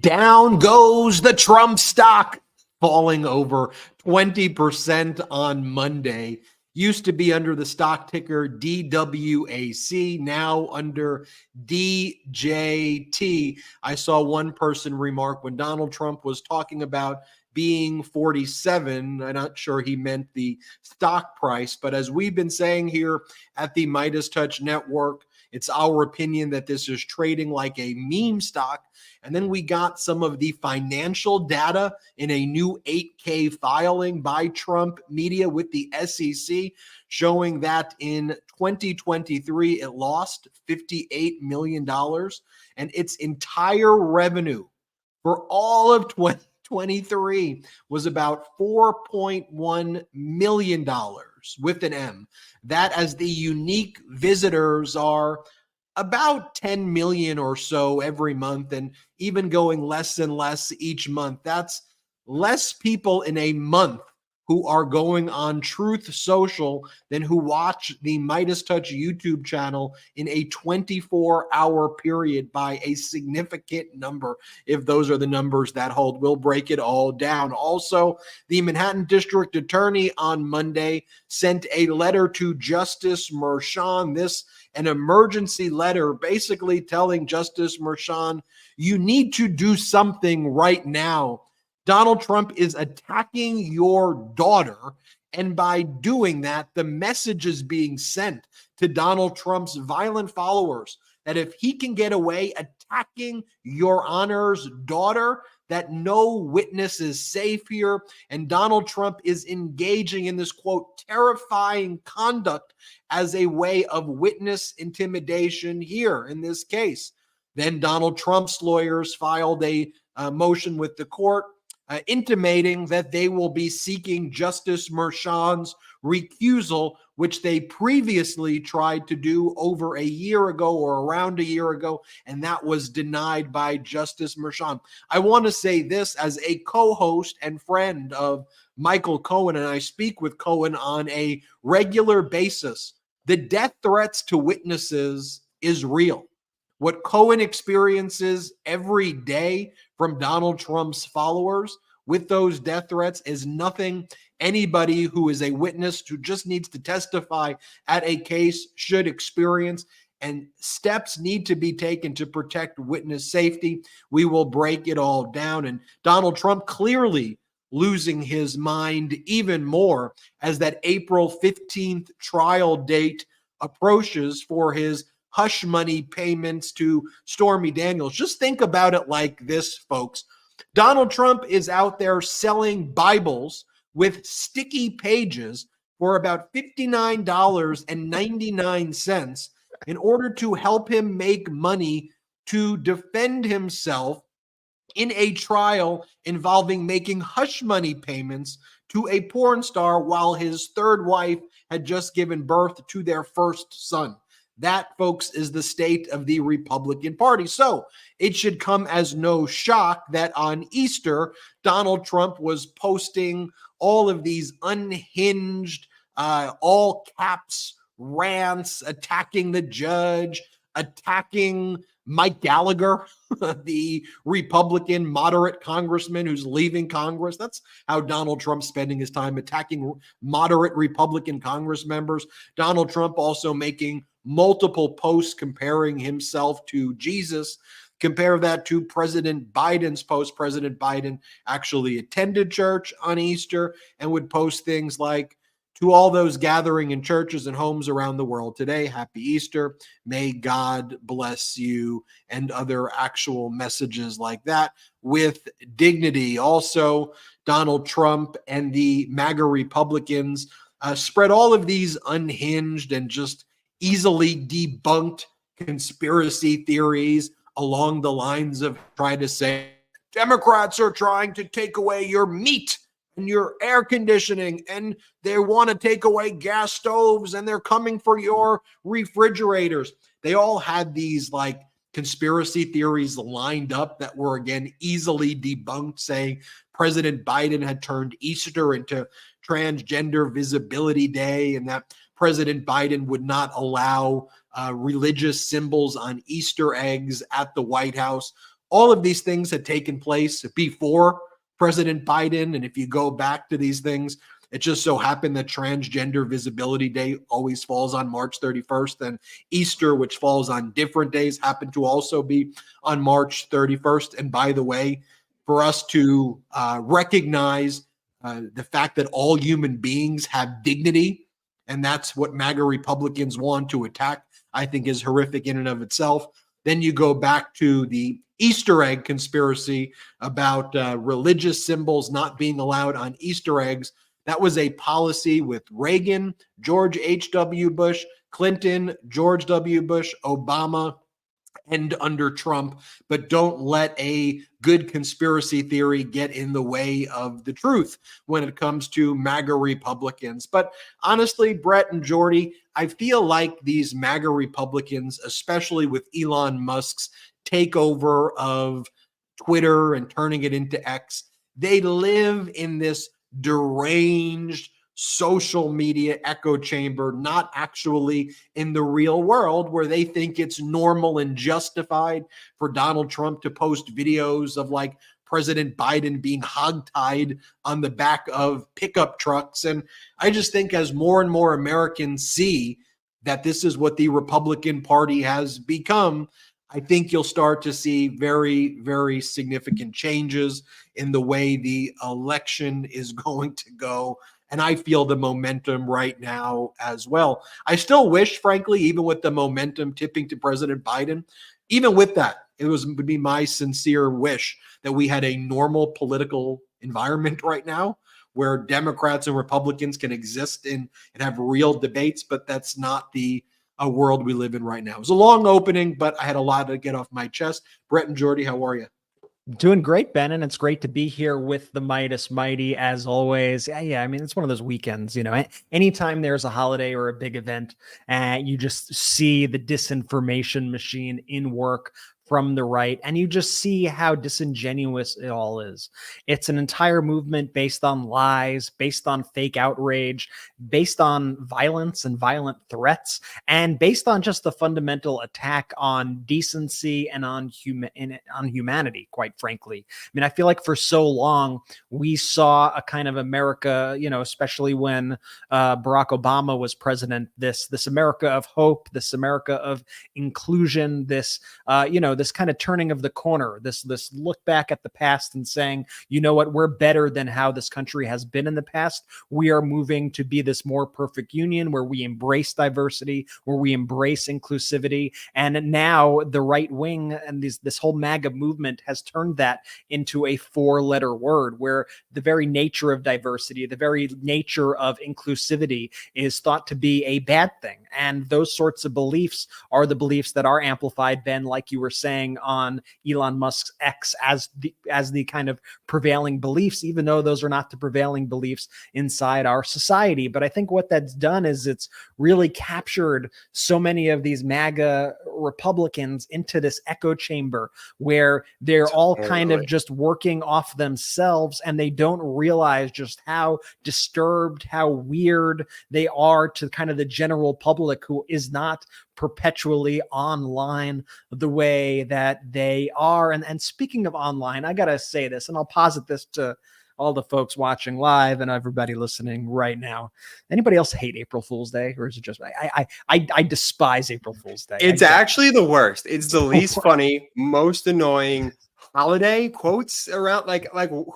Down goes the Trump stock, falling over 20% on Monday. Used to be under the stock ticker DWAC, now under DJT. I saw one person remark when Donald Trump was talking about being 47, I'm not sure he meant the stock price, but as we've been saying here at the MeidasTouch Network, it's our opinion that this is trading like a meme stock. And then we got some of the financial data in a new 8K filing by Trump Media with the SEC, showing that in 2023, it lost $58 million, and its entire revenue for all of 2023 was about $4.1 million with an M. That, as the unique visitors are about 10 million or so every month, and even going less and less each month. That's less people in a month who are going on Truth Social than who watch the MeidasTouch YouTube channel in a 24-hour period by a significant number, if those are the numbers that hold. We'll break it all down. Also, the Manhattan District Attorney on Monday sent a letter to Justice Merchan. This an emergency letter basically telling Justice Merchan, you need to do something right now. Donald Trump is attacking your daughter, and by doing that, the message is being sent to Donald Trump's violent followers that if he can get away attacking your Honor's daughter, that no witness is safe here. And Donald Trump is engaging in this, quote, terrifying conduct as a way of witness intimidation here in this case. Then Donald Trump's lawyers filed a motion with the court intimating that they will be seeking Justice Merchan's recusal, which they previously tried to do over a year ago or around a year ago, and that was denied by Justice Merchan. I want to say this as a co-host and friend of Michael Cohen, and I speak with Cohen on a regular basis. The death threats to witnesses is real. What Cohen experiences every day from Donald Trump's followers with those death threats is nothing anybody who is a witness who just needs to testify at a case should experience, and steps need to be taken to protect witness safety. We will break it all down, and Donald Trump clearly losing his mind even more as that April 15th trial date approaches for his hush money payments to Stormy Daniels. Just think about it like this, folks. Donald Trump is out there selling Bibles with sticky pages for about $59.99 in order to help him make money to defend himself in a trial involving making hush money payments to a porn star while his third wife had just given birth to their first son. That, folks, is the state of the Republican Party. So it should come as no shock that on Easter, Donald Trump was posting all of these unhinged, all caps rants, attacking the judge, attacking Mike Gallagher, the Republican moderate congressman who's leaving Congress. That's how Donald Trump's spending his time, attacking moderate Republican Congress members. Donald Trump also making multiple posts comparing himself to Jesus. Compare that to President Biden's post. President Biden actually attended church on Easter and would post things like, to all those gathering in churches and homes around the world today, happy Easter. May God bless you, and other actual messages like that with dignity. Also, Donald Trump and the MAGA Republicans spread all of these unhinged and just easily debunked conspiracy theories along the lines of trying to say Democrats are trying to take away your meat and your air conditioning, and they want to take away gas stoves, and they're coming for your refrigerators. They all had these like conspiracy theories lined up that were, again, easily debunked, saying President Biden had turned Easter into Transgender Visibility Day, and that President Biden would not allow religious symbols on Easter eggs at the White House. all of these things had taken place before President Biden. And if you go back to these things, it just so happened that Transgender Visibility Day always falls on March 31st, and Easter, which falls on different days, happened to also be on March 31st. And by the way, for us to recognize the fact that all human beings have dignity, and that's what MAGA Republicans want to attack, I think is horrific in and of itself. Then you go back to the Easter egg conspiracy about religious symbols not being allowed on Easter eggs. That was a policy with Reagan, George H.W. Bush, Clinton, George W. Bush, Obama, and under Trump. But don't let a good conspiracy theory get in the way of the truth when it comes to MAGA Republicans. But honestly, Brett and Jordy, I feel like these MAGA Republicans, especially with Elon Musk's takeover of Twitter and turning it into X, they live in this deranged social media echo chamber, not actually in the real world, where they think it's normal and justified for Donald Trump to post videos of like President Biden being hogtied on the back of pickup trucks. And I just think as more and more Americans see that this is what the Republican Party has become, I think you'll start to see very, very significant changes in the way the election is going to go. And I feel the momentum right now as well. I still wish, frankly, even with the momentum tipping to President Biden, even with that, would be my sincere wish that we had a normal political environment right now where Democrats and Republicans can exist and have real debates, but that's not the a world we live in right now. It was a long opening, but I had a lot to get off my chest. Brett and Jordy, how are you? Doing great, Ben, and it's great to be here with the Midas Mighty as always. Yeah, I mean, it's one of those weekends, anytime there's a holiday or a big event, you just see the disinformation machine in work from the right, and you just see how disingenuous it all is. It's an entire movement based on lies, based on fake outrage, based on violence and violent threats, and based on just the fundamental attack on decency and on humanity, quite frankly. I mean, I feel like for so long we saw a kind of America, especially when Barack Obama was president, this America of hope, this America of inclusion, this this kind of turning of the corner, this look back at the past and saying, you know what, we're better than how this country has been in the past. We are moving to be this more perfect union where we embrace diversity, where we embrace inclusivity. And now the right wing and this whole MAGA movement has turned that into a 4-letter word where the very nature of diversity, the very nature of inclusivity is thought to be a bad thing. And those sorts of beliefs are the beliefs that are amplified, Ben, like you were saying, on Elon Musk's X as the kind of prevailing beliefs, even though those are not the prevailing beliefs inside our society. But I think what that's done is it's really captured so many of these MAGA Republicans into this echo chamber where they're all kind of just working off themselves, and they don't realize just how disturbed, how weird they are to kind of the general public who is not perpetually online the way that they are. And speaking of online, I gotta say this, and I'll posit this to all the folks watching live and everybody listening right now. Anybody else hate April Fool's Day, or is it just I despise April Fool's Day? It's actually the worst. It's the least funny, most annoying holiday quotes around. Like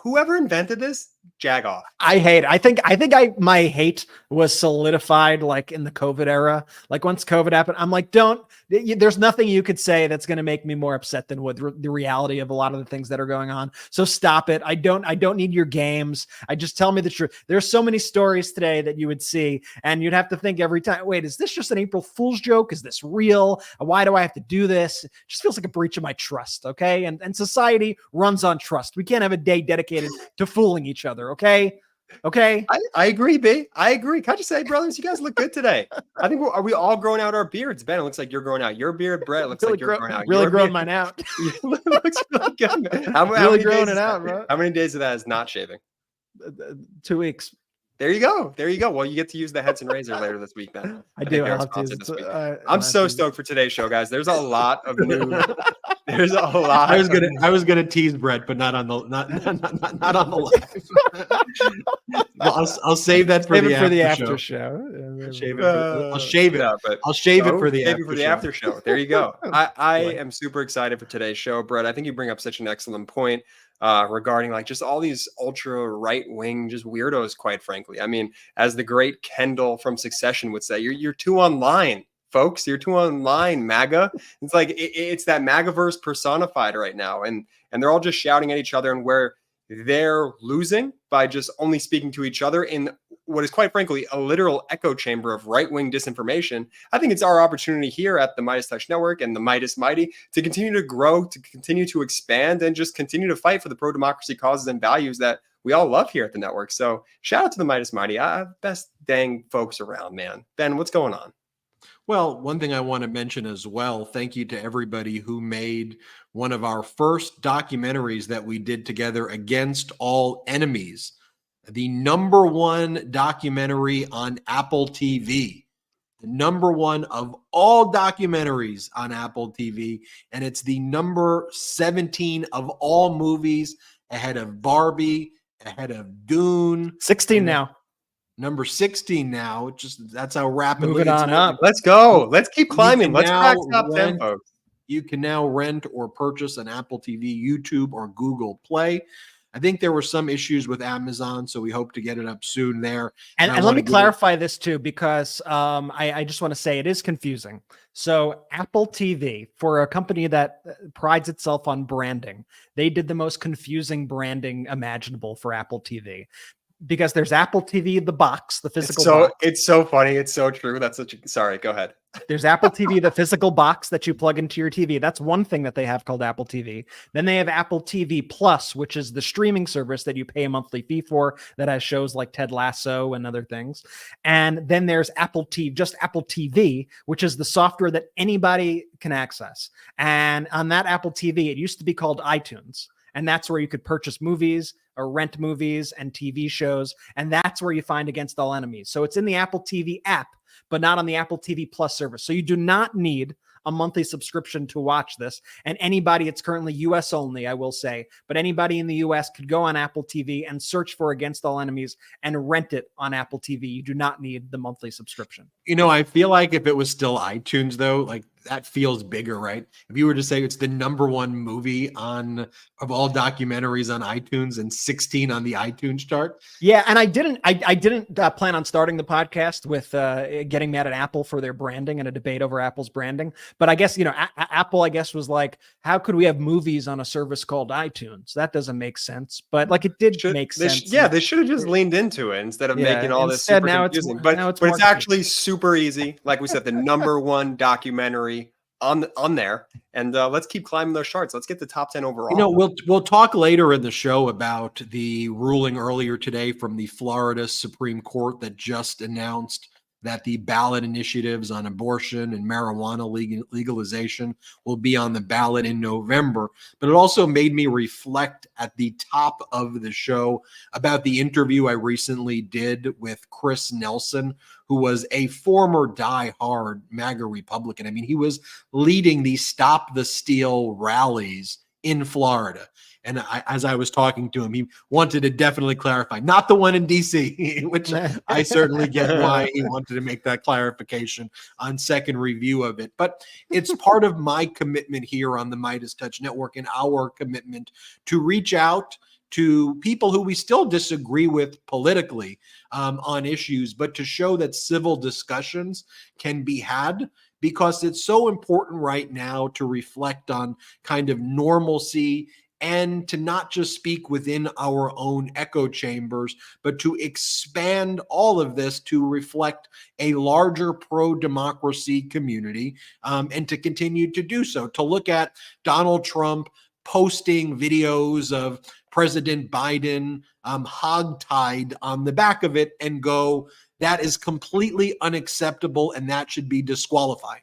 whoever invented this, jag off. I hate it. I think my hate was solidified like in the COVID era. Like once COVID happened, I'm like, there's nothing you could say that's going to make me more upset than with the reality of a lot of the things that are going on. So stop it. I don't need your games. I just tell me the truth. There's so many stories today that you would see, and you'd have to think every time, wait, is this just an April Fool's joke? Is this real? Why do I have to do this? It just feels like a breach of my trust. Okay. And society runs on trust. We can't have a day dedicated to fooling each other. Okay. I agree, B. I agree. Can I just say, brothers, you guys look good today. I think are we all growing out our beards? Ben, it looks like you're growing out your beard. Brett, it looks like you're growing out really your growing beard. mine out. Looks really good. How really many growing days it out, bro. How many days of that is not shaving? 2 weeks. There you go. There you go. Well, you get to use the Heads and Razor later this week, man. I do. think they're I'll a have to sponsor use this it. week. I'll I'm have so to use it. stoked for today's show, guys. There's a lot of new. There's a lot. I was gonna tease Brett, but not on the not on the live. Well, I'll save that for Save the it for the after after show. show. I'll shave it. I'll shave it. No, but I'll shave it no, for the save after it for the show. after show. There you go. I Boy. am super excited for today's show, Brett. I think you bring up such an excellent point regarding like just all these ultra right wing just weirdos. Quite frankly, I mean, as the great Kendall from Succession would say, you're too online, folks. You're too online, MAGA. It's like it's that MAGAverse personified right now, and they're all just shouting at each other, and where they're losing by just only speaking to each other in what is quite frankly a literal echo chamber of right-wing disinformation. I think it's our opportunity here at the MeidasTouch Network and the Meidas Mighty to continue to grow, to continue to expand, and just continue to fight for the pro-democracy causes and values that we all love here at the network. So shout out to the Meidas Mighty. Best dang folks around, man. Ben, what's going on? Well, one thing I want to mention as well, thank you to everybody who made one of our first documentaries that we did together, Against All Enemies, the #1 documentary on Apple TV, the #1 of all documentaries on Apple TV. And it's the number 17 of all movies, ahead of Barbie, ahead of Dune. 16 now. Number 16 now. Just that's how rapidly Moving it's on moving. up. Let's go. Let's keep climbing. Let's now crack top 10, rent- folks. You can now rent or purchase an Apple TV, YouTube, or Google Play. I think there were some issues with Amazon, so we hope to get it up soon there. And I let wanna me give it- clarify this too, because I just want to say it is confusing. So Apple TV, for a company that prides itself on branding, they did the most confusing branding imaginable for Apple TV. Because there's Apple TV, the box, the physical box. It's so funny. It's so true. That's such a, sorry, go ahead. There's Apple TV, the physical box that you plug into your TV. That's one thing that they have called Apple TV. Then they have Apple TV Plus, which is the streaming service that you pay a monthly fee for that has shows like Ted Lasso and other things. And then there's Apple TV, just Apple TV, which is the software that anybody can access. And on that Apple TV, it used to be called iTunes. And that's where you could purchase movies or rent movies and TV shows. And that's where you find Against All Enemies. So it's in the Apple TV app, but not on the Apple TV Plus service. So you do not need a monthly subscription to watch this. And anybody, it's currently US only, I will say, but anybody in the US could go on Apple TV and search for Against All Enemies and rent it on Apple TV. You do not need the monthly subscription. You know, I feel like if it was still iTunes, though, like that feels bigger, right? If you were to say it's the #1 movie of all documentaries on iTunes and 16 on the iTunes chart. Yeah, and I didn't plan on starting the podcast with getting mad at Apple for their branding and a debate over Apple's branding. But I guess, Apple, I guess, was like, how could we have movies on a service called iTunes? That doesn't make sense. But like it did make sense. They should have just leaned into it instead of making all this instead, super now confusing. now But it's actually super easy. Like we said, the #1 documentary on there, and let's keep climbing those charts. Let's get the top 10 overall. You know, we'll talk later in the show about the ruling earlier today from the Florida Supreme Court that just announced that the ballot initiatives on abortion and marijuana legalization will be on the ballot in November. But it also made me reflect at the top of the show about the interview I recently did with Chris Nelson, who was a former diehard MAGA Republican. I mean, he was leading the Stop the Steal rallies in Florida. And as I was talking to him, he wanted to definitely clarify, not the one in DC, which I certainly get why he wanted to make that clarification on second review of it. But it's part of my commitment here on the MeidasTouch Network and our commitment to reach out to people who we still disagree with politically on issues, but to show that civil discussions can be had, because it's so important right now to reflect on kind of normalcy and to not just speak within our own echo chambers, but to expand all of this to reflect a larger pro-democracy community, and to continue to do so. To look at Donald Trump posting videos of President Biden hogtied on the back of it and go, that is completely unacceptable and that should be disqualified.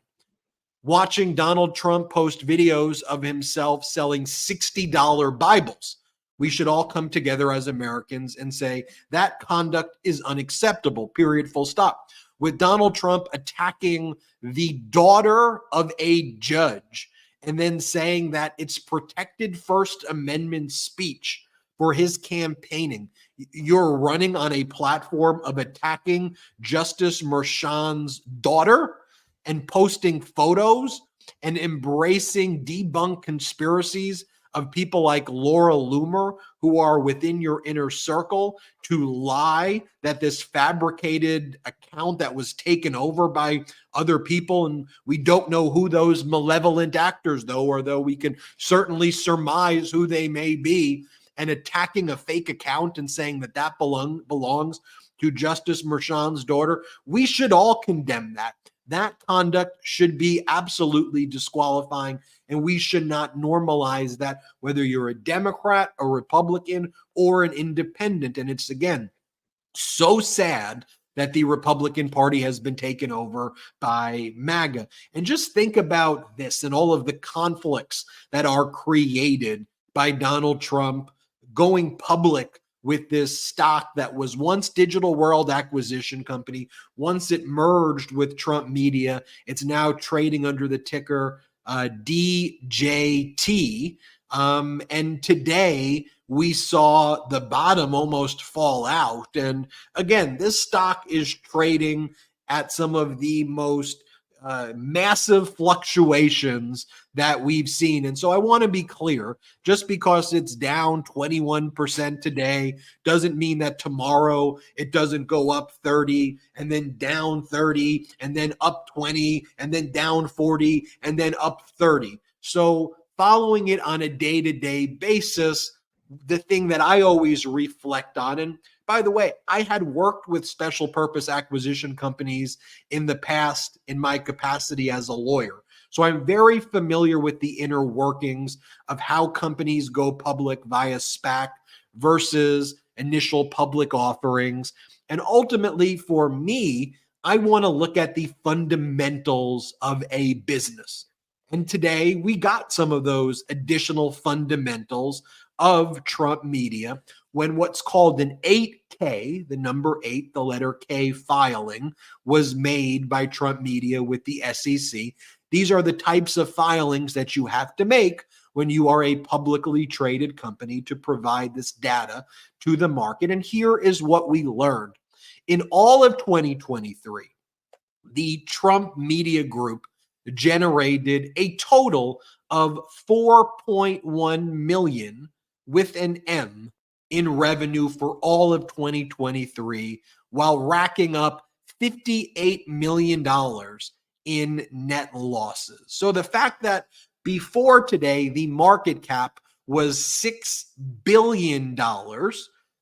Watching Donald Trump post videos of himself selling $60 Bibles, We should all come together as Americans and say that conduct is unacceptable, period, full stop. With Donald Trump attacking the daughter of a judge and then saying that it's protected First Amendment speech for his campaigning, you're running on a platform of attacking Justice Merchan's daughter and posting photos and embracing debunked conspiracies of people like Laura Loomer, who are within your inner circle, to lie that this fabricated account that was taken over by other people, and we don't know who those malevolent actors, though we can certainly surmise who they may be, and attacking a fake account and saying that that belongs to Justice Merchan's daughter. We should all condemn that. That conduct should be absolutely disqualifying, and we should not normalize that, whether you're a Democrat, a Republican, or an independent. And it's, again, so sad that the Republican Party has been taken over by MAGA. And just think about this and all of the conflicts that are created by Donald Trump going public with this stock that was once Digital World Acquisition Company. Once it merged with Trump Media, it's now trading under the ticker DJT. And today we saw the bottom almost fall out. And again, this stock is trading at some of the most massive fluctuations that we've seen. And so I want to be clear, just because it's down 21% today doesn't mean that tomorrow it doesn't go up 30 and then down 30 and then up 20 and then down 40 and then up 30. So following it on a day-to-day basis, the thing that I always reflect on, and by the way, I had worked with special purpose acquisition companies in the past in my capacity as a lawyer. So I'm very familiar with the inner workings of how companies go public via SPAC versus initial public offerings. And ultimately, for me, I want to look at the fundamentals of a business. And today we got some of those additional fundamentals of Trump Media when what's called an 8K, the number 8, the letter K filing, was made by Trump Media with the SEC. These are the types of filings that you have to make when you are a publicly traded company to provide this data to the market. And here is what we learned. In all of 2023, the Trump Media Group generated a total of 4.1 million with an M in revenue for all of 2023, while racking up $58 million in net losses. So the fact that before today, the market cap was $6 billion, the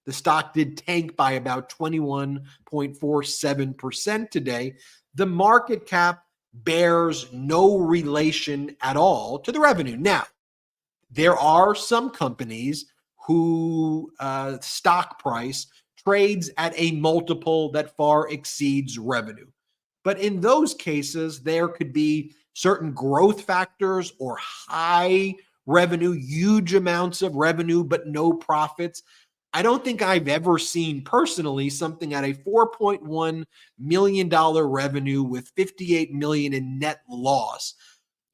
stock did tank by about 21.47% today. The market cap bears no relation at all to the revenue. Now, there are some companies who stock price trades at a multiple that far exceeds revenue. But in those cases, there could be certain growth factors or high revenue, huge amounts of revenue, but no profits. I don't think I've ever seen personally something at a $4.1 million revenue with 58 million in net loss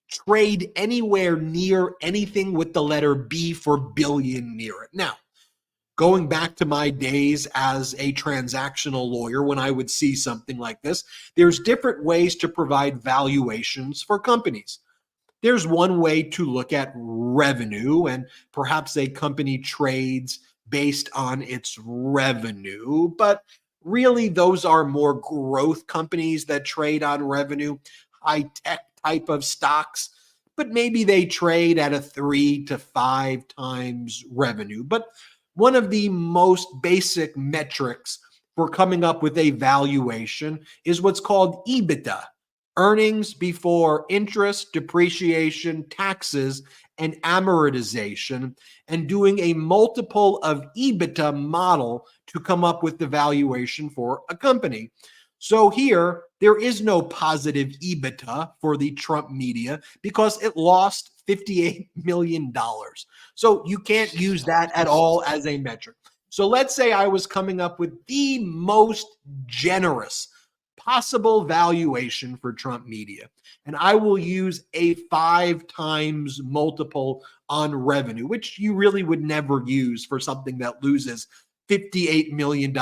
trade anywhere near anything with the letter B for billion near it. Now, going back to my days as a transactional lawyer, when I would see something like this, there's different ways to provide valuations for companies. There's one way to look at revenue, and perhaps a company trades based on its revenue, but really those are more growth companies that trade on revenue, high-tech type of stocks, but maybe they trade at a 3 to 5 times revenue. But one of the most basic metrics for coming up with a valuation is what's called EBITDA, earnings before interest, depreciation, taxes, and amortization, and doing a multiple of EBITDA model to come up with the valuation for a company. So here, there is no positive EBITDA for the Trump Media because it lost $58 million. So you can't use that at all as a metric. So let's say I was coming up with the most generous possible valuation for Trump Media, and I will use a 5 times multiple on revenue, which you really would never use for something that loses $58 million,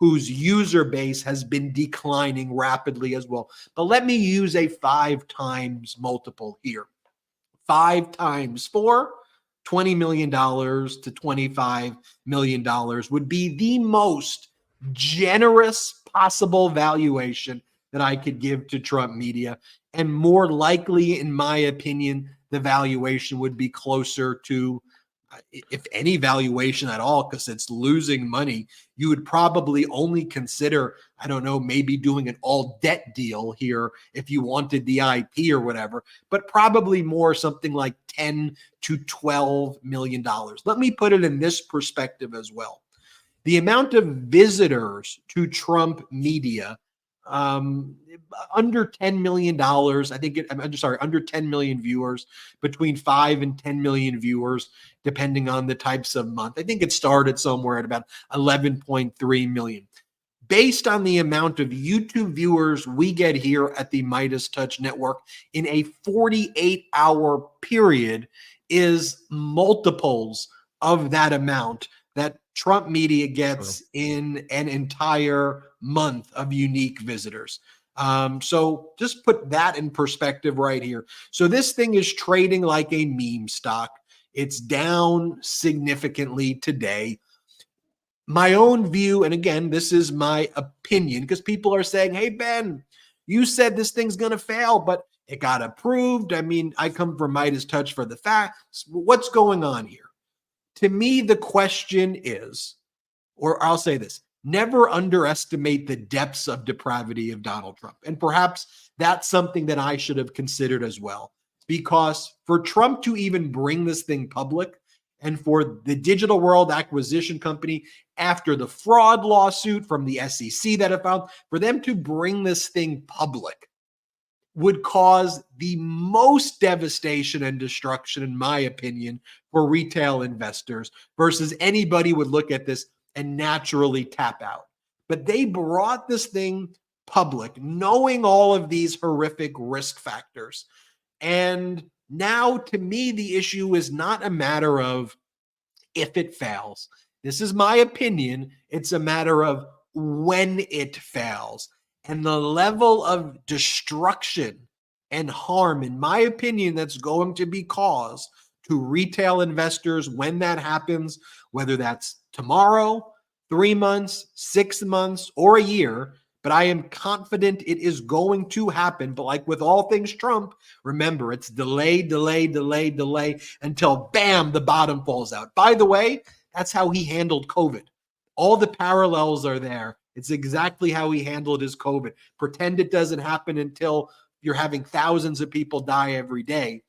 whose user base has been declining rapidly as well. But let me use a 5 times multiple here. 5 times 4, $20 million to $25 million would be the most generous possible valuation that I could give to Trump Media. And more likely, in my opinion, the valuation would be closer to, if any valuation at all, because it's losing money, you would probably only consider, I don't know, maybe doing an all debt deal here if you wanted the IP or whatever, but probably more something like $10 to $12 million. Let me put it in this perspective as well. The amount of visitors to Trump Media, under $10 million, under 10 million viewers, between 5 and 10 million viewers, depending on the types of month. I think it started somewhere at about 11.3 million. Based on the amount of YouTube viewers we get here at the MeidasTouch Network in a 48-hour period is multiples of that amount that Trump Media gets in an entire month of unique visitors. So just put that in perspective right here. So this thing is trading like a meme stock. It's down significantly today. My own view, and again, this is my opinion, because people are saying, hey, Ben, you said this thing's going to fail, but it got approved. I mean, I come from MeidasTouch for the facts. What's going on here? To me, the question is, or I'll say this, never underestimate the depths of depravity of Donald Trump. And perhaps that's something that I should have considered as well. Because for Trump to even bring this thing public, and for the Digital World Acquisition Company, after the fraud lawsuit from the SEC that it found, for them to bring this thing public would cause the most devastation and destruction, in my opinion, for retail investors, versus anybody would look at this and naturally tap out. But they brought this thing public, knowing all of these horrific risk factors. And now, to me, the issue is not a matter of if it fails. This is my opinion. It's a matter of when it fails. And the level of destruction and harm, in my opinion, that's going to be caused to retail investors when that happens, whether that's tomorrow, 3 months, 6 months, or a year. But I am confident it is going to happen. But like with all things Trump, remember, it's delay, delay, delay, delay until bam, the bottom falls out. By the way, that's how he handled COVID. All the parallels are there. It's exactly how he handled his COVID. Pretend it doesn't happen until you're having thousands of people die every day.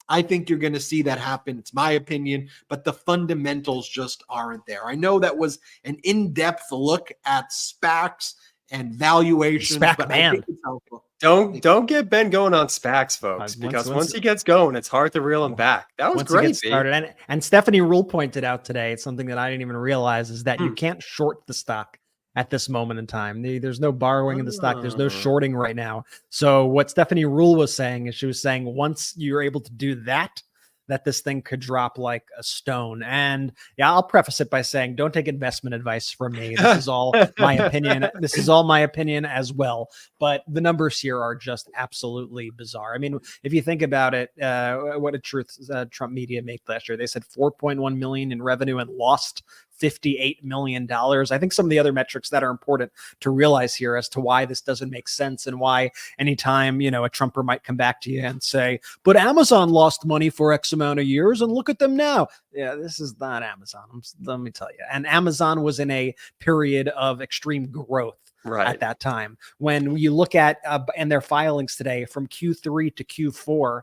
I think you're going to see that happen. It's my opinion, but the fundamentals just aren't there. I know that was an in-depth look at SPACs and valuations. SPAC but man. I think it's helpful. Don't get Ben going on SPACs, folks, because once he gets going, it's hard to reel him back. That was great, started. And Stephanie Rule pointed out today, it's something that I didn't even realize, is that you can't short the stock at this moment in time. There's no borrowing in the stock. There's no shorting right now. So what Stephanie Rule was saying is, she was saying once you're able to do that, that this thing could drop like a stone. And yeah, I'll preface it by saying, don't take investment advice from me. This is all my opinion. This is all my opinion as well. But the numbers here are just absolutely bizarre. I mean, if you think about it, what did Trump Media make last year? They said 4.1 million in revenue and lost $58 million. I think some of the other metrics that are important to realize here as to why this doesn't make sense, and why anytime, a Trumper might come back to you and say, but Amazon lost money for X amount of years and look at them now. Yeah, this is not Amazon. Let me tell you. And Amazon was in a period of extreme growth. Right. At that time. When you look at and their filings today from Q3 to Q4,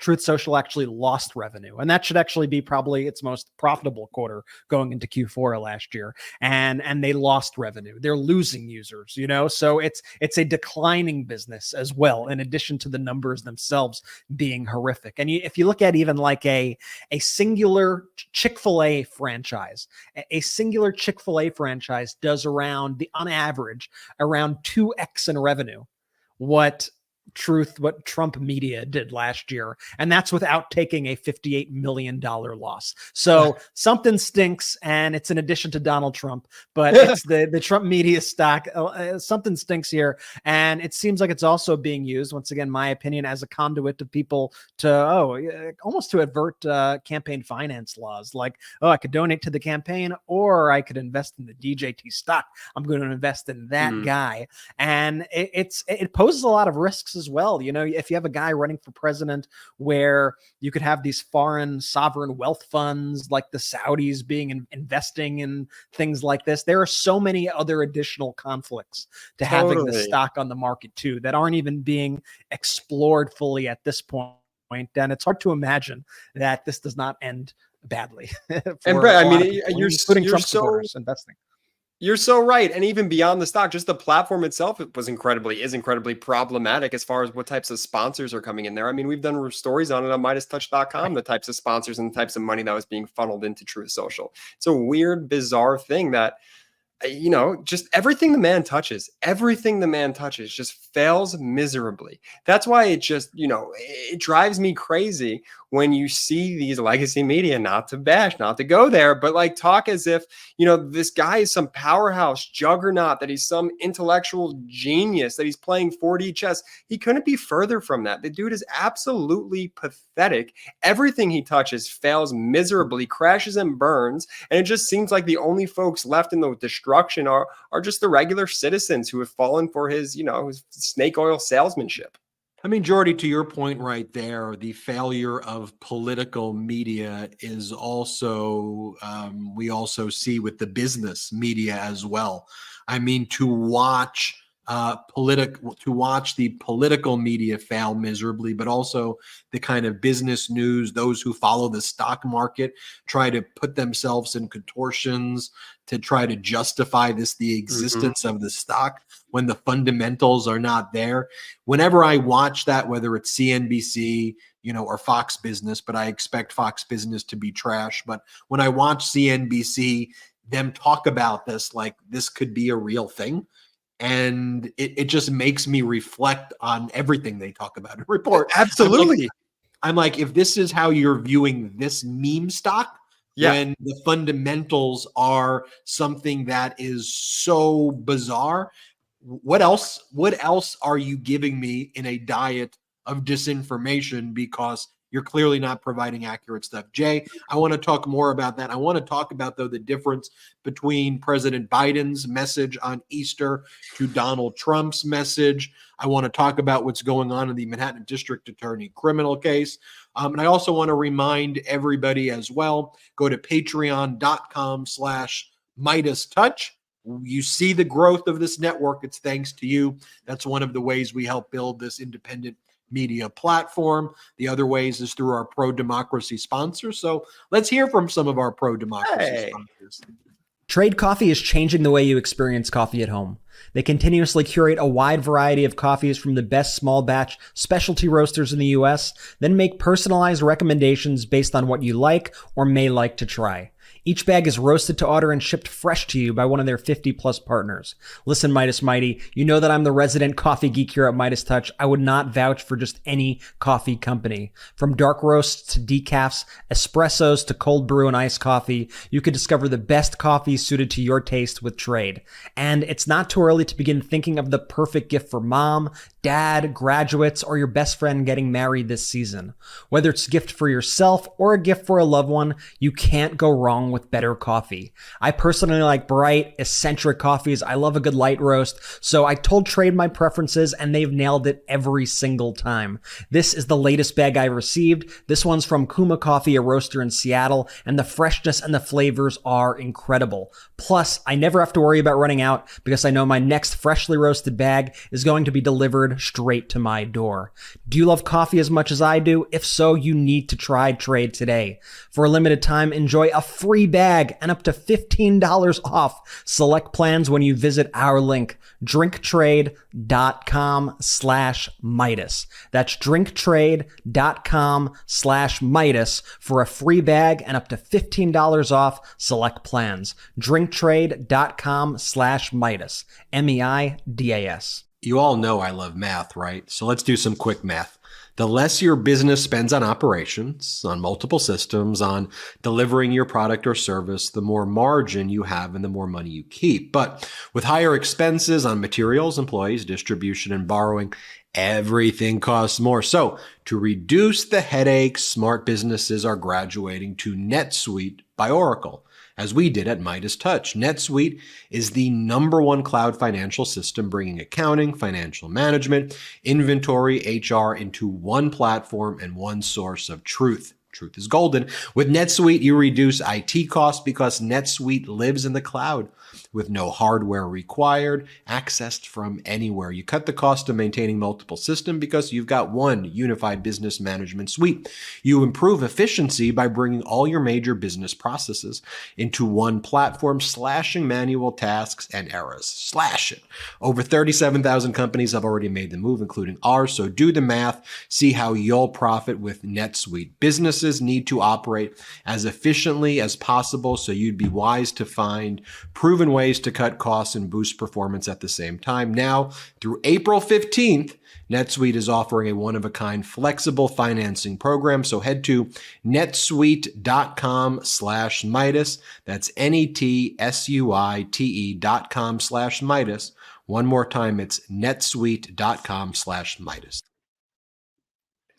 Truth Social actually lost revenue, and that should actually be probably its most profitable quarter going into Q4 of last year. And they lost revenue. They're losing users, so it's a declining business as well, in addition to the numbers themselves being horrific. And if you look at even like a singular Chick-fil-A franchise, does on average around 2x in revenue what Trump media did last year. And that's without taking a $58 million loss. So something stinks, and it's in addition to Donald Trump, but it's the Trump media stock. Something stinks here. And it seems like it's also being used, once again, my opinion, as a conduit of people to, almost to avert campaign finance laws. Like, I could donate to the campaign, or I could invest in the DJT stock. I'm going to invest in that guy. And it poses a lot of risks as well. If you have a guy running for president where you could have these foreign sovereign wealth funds like the Saudis investing in things like this, there are so many other additional conflicts to having the stock on the market too that aren't even being explored fully at this point. And it's hard to imagine that this does not end badly. And Brett, you're Trump supporters investing. You're so right. And even beyond the stock, just the platform itself is incredibly problematic as far as what types of sponsors are coming in there. We've done stories on it on MeidasTouch.com, the types of sponsors and the types of money that was being funneled into Truth Social. It's a weird, bizarre thing that, just everything the man touches just fails miserably. That's why it just, it drives me crazy when you see these legacy media, not to bash, not to go there, but like talk as if, this guy is some powerhouse juggernaut, that he's some intellectual genius, that he's playing 4D chess. He couldn't be further from that. The dude is absolutely pathetic. Everything he touches fails miserably, crashes and burns. And it just seems like the only folks left in the destruction are just the regular citizens who have fallen for his, his snake oil salesmanship. Jordy, to your point right there, the failure of political media is also, we also see with the business media as well. To watch the political media fail miserably, but also the kind of business news, those who follow the stock market try to put themselves in contortions to try to justify the existence of the stock when the fundamentals are not there. Whenever I watch that, whether it's CNBC, or Fox Business, but I expect Fox Business to be trash. But when I watch CNBC, them talk about this, like this could be a real thing. And it just makes me reflect on everything they talk about in report. Absolutely. I'm like, if this is how you're viewing this meme stock, when the fundamentals are something that is so bizarre, what else are you giving me in a diet of disinformation? Because you're clearly not providing accurate stuff. Jay, I want to talk more about that. I want to talk about, though, the difference between President Biden's message on Easter to Donald Trump's message. I want to talk about what's going on in the Manhattan District Attorney criminal case. And I also want to remind everybody as well, go to patreon.com/MeidasTouch. You see the growth of this network. It's thanks to you. That's one of the ways we help build this independent media platform. The other ways is through our pro-democracy sponsors. So let's hear from some of our pro-democracy sponsors. Trade Coffee is changing the way you experience coffee at home. They continuously curate a wide variety of coffees from the best small batch specialty roasters in the US, then make personalized recommendations based on what you like or may like to try. Each bag is roasted to order and shipped fresh to you by one of their 50-plus partners. Listen, Meidas Mighty, you know that I'm the resident coffee geek here at MeidasTouch. I would not vouch for just any coffee company. From dark roasts to decafs, espressos to cold brew and iced coffee, you could discover the best coffee suited to your taste with Trade. And it's not too early to begin thinking of the perfect gift for mom, dad, graduates, or your best friend getting married this season. Whether it's a gift for yourself or a gift for a loved one, you can't go wrong with better coffee. I personally like bright, eccentric coffees. I love a good light roast. So I told Trade my preferences and they've nailed it every single time. This is the latest bag I received. This one's from Kuma Coffee, a roaster in Seattle, and the freshness and the flavors are incredible. Plus, I never have to worry about running out because I know my next freshly roasted bag is going to be delivered straight to my door. Do you love coffee as much as I do? If so, you need to try Trade today. For a limited time, enjoy a free bag and up to $15 off select plans when you visit our link, drinktrade.com/Meidas. That's drinktrade.com/Meidas for a free bag and up to $15 off select plans. drinktrade.com/Meidas. MEIDAS. You all know I love math, right? So let's do some quick math. The less your business spends on operations, on multiple systems, on delivering your product or service, the more margin you have and the more money you keep. But with higher expenses on materials, employees, distribution, and borrowing, everything costs more. So to reduce the headaches, smart businesses are graduating to NetSuite by Oracle, as we did at MeidasTouch. NetSuite is the #1 cloud financial system, bringing accounting, financial management, inventory, HR into one platform and one source of truth. Truth is golden. With NetSuite, you reduce IT costs because NetSuite lives in the cloud with no hardware required, accessed from anywhere. You cut the cost of maintaining multiple systems because you've got one unified business management suite. You improve efficiency by bringing all your major business processes into one platform, slashing manual tasks and errors. Slash it. Over 37,000 companies have already made the move, including ours. So do the math. See how you'll profit with NetSuite. Businesses need to operate as efficiently as possible, so you'd be wise to find proven ways to cut costs and boost performance at the same time. Now, through April 15th, NetSuite is offering a one-of-a-kind flexible financing program. So head to netsuite.com/Meidas. That's netsuite.com/Meidas. One more time, it's netsuite.com/Meidas.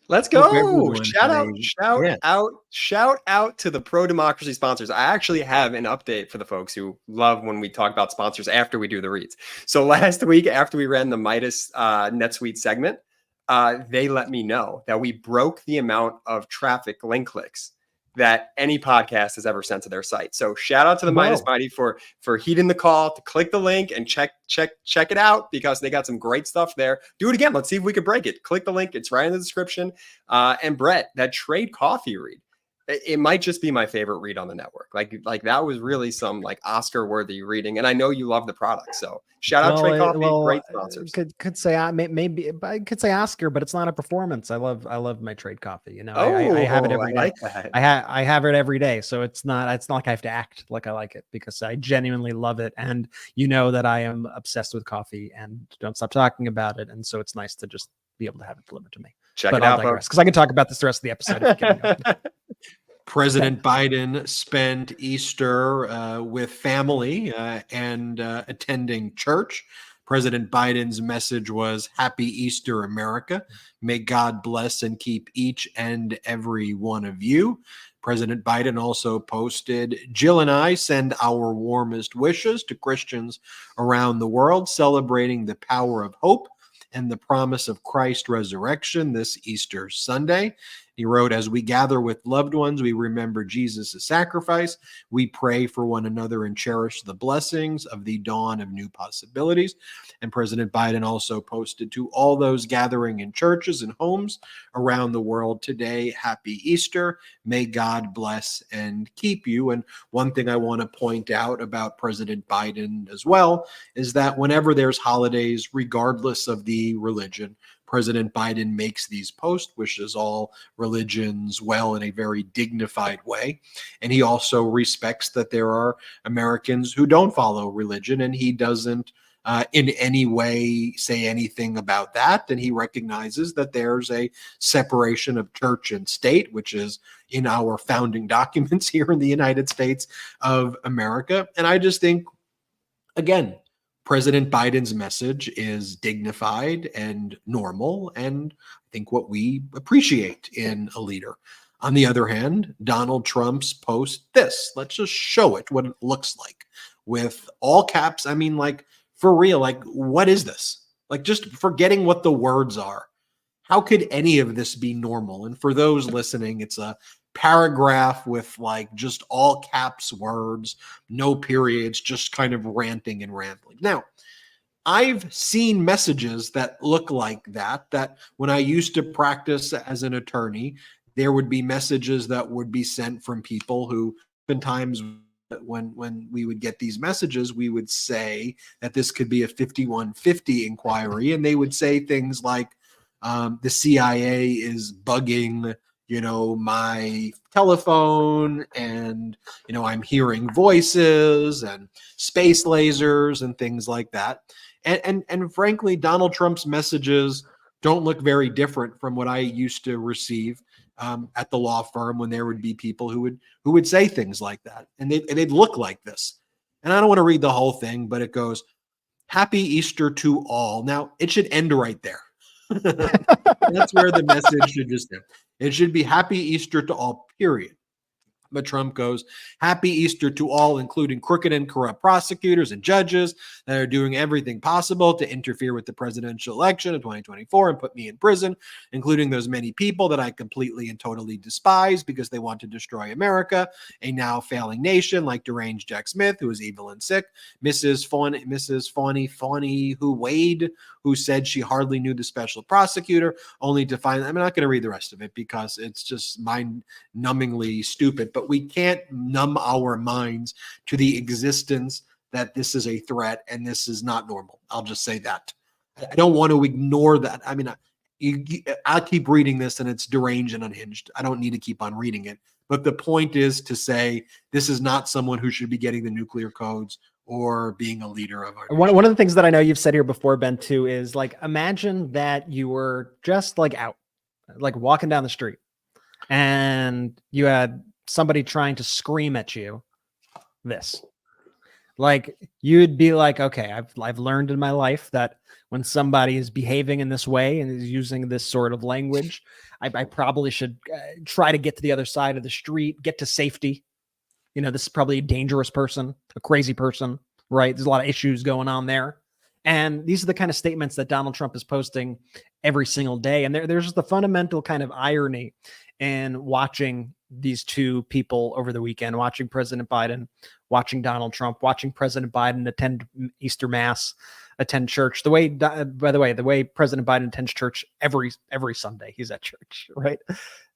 Let's Hope go. everyone Shout had out, a- shout yeah. out, shout out to the pro-democracy sponsors. I actually have an update for the folks who love when we talk about sponsors after we do the reads. So last week, after we ran the Meidas NetSuite segment, they let me know that we broke the amount of traffic link clicks that any podcast has ever sent to their site. So shout out to the Meidas Mighty for heeding the call to click the link and check it out, because they got some great stuff there. Do it again. Let's see if we can break it. Click the link. It's right in the description. And Brett, that Trade Coffee read, it might just be my favorite read on the network. Like that was really some like Oscar worthy reading. And I know you love the product. So shout out Trade Coffee. Great sponsors. Could say maybe I could say Oscar, but it's not a performance. I love my Trade Coffee. You know, Oh, I have it every day. like that. I have it every day, so it's not like I have to act like I like it, because I genuinely love it. And you know that I am obsessed with coffee and don't stop talking about it. And so it's nice to just be able to have it delivered to me. Check But it I'll out, digress, folks. because I can talk about this the rest of the episode. If you get me. President Biden spent Easter with family and attending church. President Biden's message was Happy Easter, America. May God bless and keep each and every one of you. President Biden also posted, Jill and I send our warmest wishes to Christians around the world, celebrating the power of hope and the promise of Christ's resurrection this Easter Sunday. He wrote, as we gather with loved ones, we remember Jesus' sacrifice. We pray for one another and cherish the blessings of the dawn of new possibilities. And President Biden also posted to all those gathering in churches and homes around the world today, Happy Easter. May God bless and keep you. And one thing I want to point out about President Biden as well is that whenever there's holidays, regardless of the religion, President Biden makes these posts, wishes all religions well in a very dignified way. And he also respects that there are Americans who don't follow religion, and he doesn't in any way say anything about that. And he recognizes that there's a separation of church and state, which is in our founding documents here in the United States of America. And I just think, again, President Biden's message is dignified and normal, and I think what we appreciate in a leader. On the other hand, Donald Trump's post this. Let's just show it what it looks like with all caps. I mean, like, for real, like, what is this? Like, just forgetting what the words are. How could any of this be normal? And for those listening, it's a paragraph with like just all caps words, no periods, just kind of ranting and rambling. Now, I've seen messages that look like that when I used to practice as an attorney, there would be messages that would be sent from people who oftentimes when we would get these messages, we would say that this could be a 5150 inquiry. And they would say things like, the CIA is bugging, my telephone, and, I'm hearing voices and space lasers and things like that. And frankly, Donald Trump's messages don't look very different from what I used to receive at the law firm, when there would be people who would say things like that, and they'd look like this. And I don't want to read the whole thing, but it goes, "Happy Easter to all." Now it should end right there. That's where the message should just end. It should be "Happy Easter to all," period. But Trump goes, "Happy Easter to all, including crooked and corrupt prosecutors and judges that are doing everything possible to interfere with the presidential election of 2024 and put me in prison, including those many people that I completely and totally despise because they want to destroy America, a now failing nation, like deranged Jack Smith, who is evil and sick, Mrs. Fawny, who said she hardly knew the special prosecutor, only to find," I'm not going to read the rest of it because it's just mind-numbingly stupid, but we can't numb our minds to the existence that this is a threat and this is not normal. I'll just say that. I don't want to ignore that. I mean, I'll keep reading this and it's deranged and unhinged. I don't need to keep on reading it. But the point is to say this is not someone who should be getting the nuclear codes or being a leader of our nation. One of the things that I know you've said here before, Ben, too, is like, imagine that you were just like out, like walking down the street, and you had somebody trying to scream at you this. Like, you'd be like, okay, I've learned in my life that when somebody is behaving in this way and is using this sort of language, I probably should try to get to the other side of the street, get to safety. This is probably a dangerous person, a crazy person, right? There's a lot of issues going on there. And these are the kind of statements that Donald Trump is posting every single day. And there's just the fundamental kind of irony in watching these two people over the weekend, watching President Biden, watching Donald Trump, watching President Biden attend Easter Mass, attend church. By the way, the way President Biden attends church every Sunday, he's at church, right?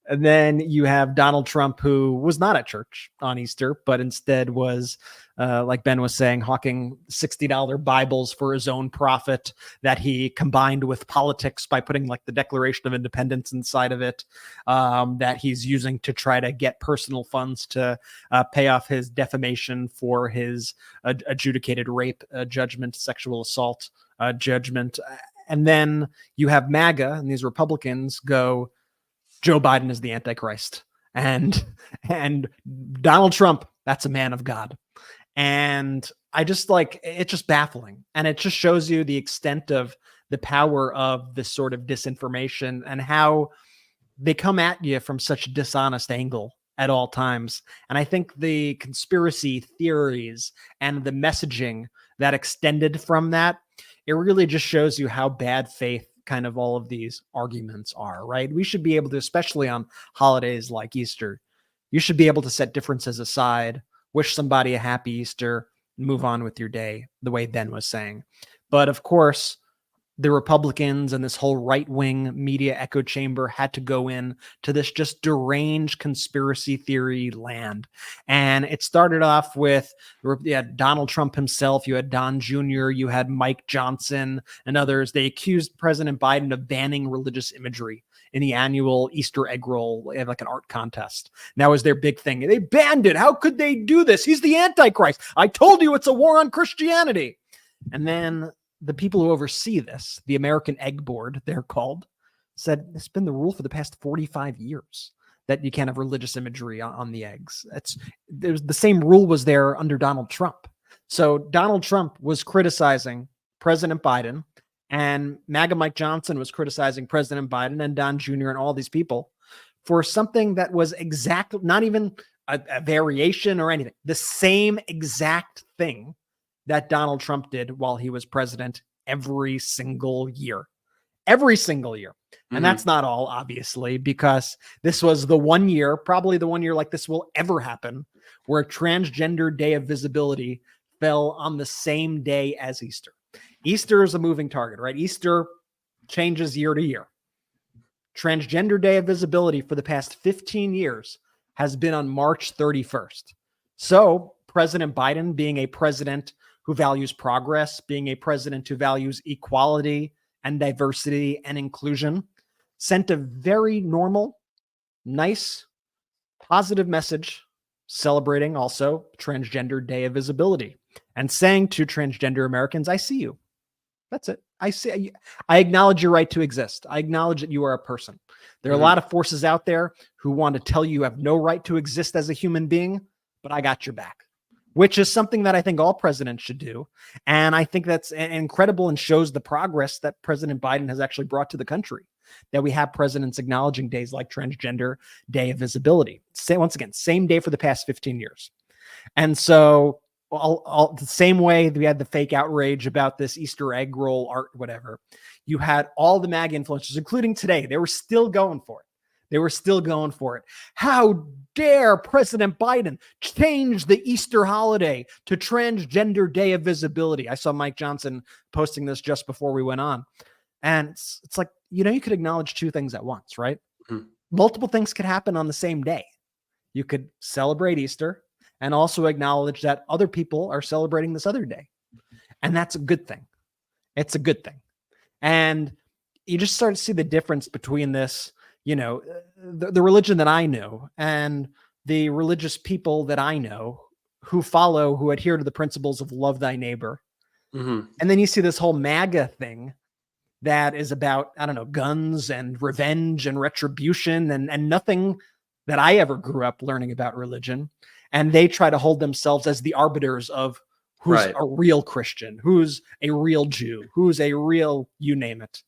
And then you have Donald Trump, who was not at church on Easter, but instead was, like Ben was saying, hawking $60 Bibles for his own profit that he combined with politics by putting like the Declaration of Independence inside of it, that he's using to try to get personal funds to pay off his defamation for his adjudicated rape judgment, sexual assault judgment. And then you have MAGA and these Republicans go, Joe Biden is the Antichrist, and Donald Trump, that's a man of God. And I just like, it's just baffling. And it just shows you the extent of the power of this sort of disinformation and how they come at you from such a dishonest angle at all times. And I think the conspiracy theories and the messaging that extended from that, it really just shows you how bad faith kind of all of these arguments are, right? We should be able to, especially on holidays like Easter, you should be able to set differences aside, wish somebody a happy Easter, move on with your day, the way Ben was saying. But of course, the Republicans and this whole right-wing media echo chamber had to go in to this just deranged conspiracy theory land. And it started off with, you had Donald Trump himself, you had Don Jr., you had Mike Johnson and others. They accused President Biden of banning religious imagery in the annual Easter egg roll, like an art contest. And that was their big thing. They banned it. How could they do this? He's the Antichrist. I told you it's a war on Christianity. And then the people who oversee this, the American Egg Board, they're called, said it's been the rule for the past 45 years that you can't have religious imagery on the eggs. There's the same rule was there under Donald Trump. So Donald Trump was criticizing President Biden, and MAGA Mike Johnson was criticizing President Biden and Don Jr. and all these people for something that was exactly not even a variation or anything, the same exact thing that Donald Trump did while he was president every single year. And that's not all, obviously, because this was the one year, probably the one year like this will ever happen, where Transgender Day of Visibility fell on the same day as Easter. Easter is a moving target, right? Easter changes year to year. Transgender Day of Visibility for the past 15 years has been on March 31st. So President Biden, being a president who values progress, being a president who values equality and diversity and inclusion, sent a very normal, nice, positive message celebrating also Transgender Day of Visibility and saying to transgender Americans, I see you. That's it. I acknowledge your right to exist. I acknowledge that you are a person. There are a lot of forces out there who want to tell you have no right to exist as a human being, but I got your back, which is something that I think all presidents should do. And I think that's incredible and shows the progress that President Biden has actually brought to the country, that we have presidents acknowledging days like Transgender Day of Visibility. Once again, same day for the past 15 years. And so all the same way that we had the fake outrage about this Easter egg roll art, whatever, you had all the MAGA influencers, including today. They were still going for it. How dare President Biden change the Easter holiday to Transgender Day of Visibility? I saw Mike Johnson posting this just before we went on. And it's like, you could acknowledge two things at once, right? Mm-hmm. Multiple things could happen on the same day. You could celebrate Easter and also acknowledge that other people are celebrating this other day. And that's a good thing. It's a good thing. And you just start to see the difference between this, the religion that I know and the religious people that I know who adhere to the principles of love thy neighbor. Mm-hmm. And then you see this whole MAGA thing that is about, guns and revenge and retribution and nothing that I ever grew up learning about religion. And they try to hold themselves as the arbiters of who's a real Christian, who's a real Jew, who's a real, you name it.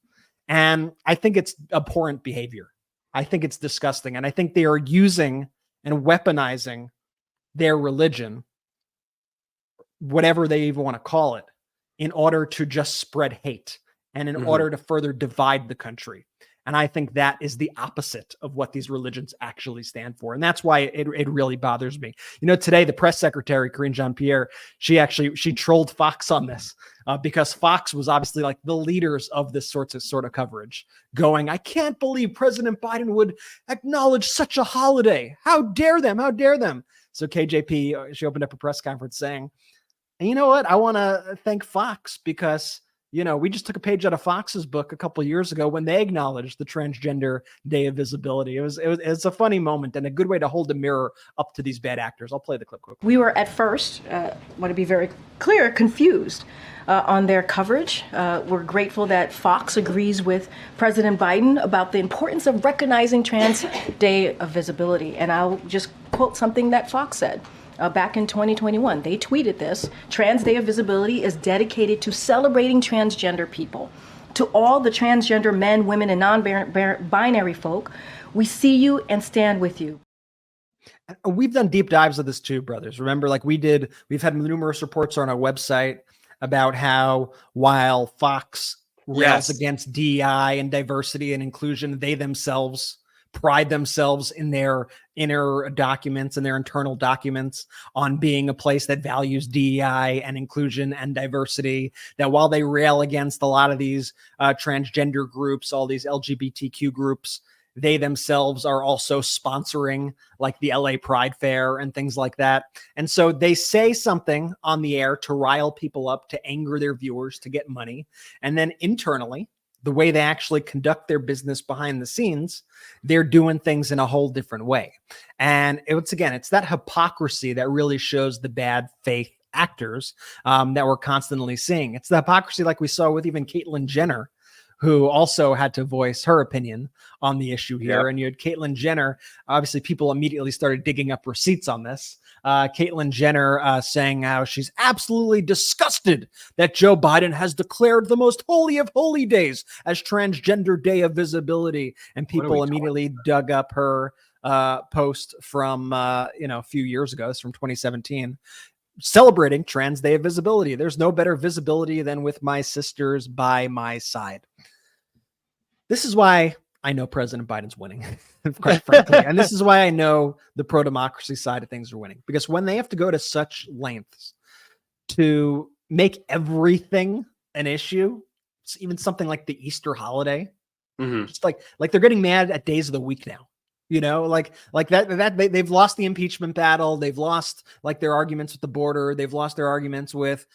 And I think it's abhorrent behavior. I think it's disgusting. And I think they are using and weaponizing their religion, whatever they even want to call it, in order to just spread hate and in order to further divide the country. And I think that is the opposite of what these religions actually stand for. And that's why it really bothers me. Today, the press secretary, Karine Jean-Pierre, she trolled Fox on this because Fox was obviously like the leaders of this sort of coverage, going, I can't believe President Biden would acknowledge such a holiday. How dare them? How dare them? So KJP, she opened up a press conference saying, and you know what? I want to thank Fox because we just took a page out of Fox's book a couple of years ago when they acknowledged the Transgender Day of Visibility. It was a funny moment and a good way to hold a mirror up to these bad actors. I'll play the clip quick. We were at first, want to be very clear, confused on their coverage. We're grateful that Fox agrees with President Biden about the importance of recognizing Trans Day of Visibility. And I'll just quote something that Fox said. Back in 2021, they tweeted this: Trans Day of Visibility is dedicated to celebrating transgender people. To all the transgender men, women, and non-binary folk, we see you and stand with you. We've done deep dives of this too, brothers. Remember, we've had numerous reports on our website about how while Fox rails against DEI and diversity and inclusion, they themselves pride themselves in their inner documents and their internal documents on being a place that values DEI and inclusion and diversity, that while they rail against a lot of these transgender groups, all these LGBTQ groups, they themselves are also sponsoring like the LA Pride Fair and things like that. And so they say something on the air to rile people up, to anger their viewers, to get money. And then internally, the way they actually conduct their business behind the scenes, they're doing things in a whole different way. And it's that hypocrisy that really shows the bad faith actors that we're constantly seeing. It's the hypocrisy like we saw with even Caitlyn Jenner, who also had to voice her opinion on the issue here. Yep. And you had Caitlyn Jenner, obviously people immediately started digging up receipts on this. Caitlyn Jenner saying how she's absolutely disgusted that Joe Biden has declared the most holy of holy days as Transgender Day of Visibility. And people immediately dug up her post from, a few years ago. It's from 2017. Celebrating Trans Day of Visibility. There's no better visibility than with my sisters by my side. This is why I know President Biden's winning, quite frankly. And this is why I know the pro-democracy side of things are winning. Because when they have to go to such lengths to make everything an issue. It's even something like the Easter holiday. Just like they're getting mad at days of the week now. You know, like that they've lost the impeachment battle. They've lost like their arguments with the border. They've lost their arguments with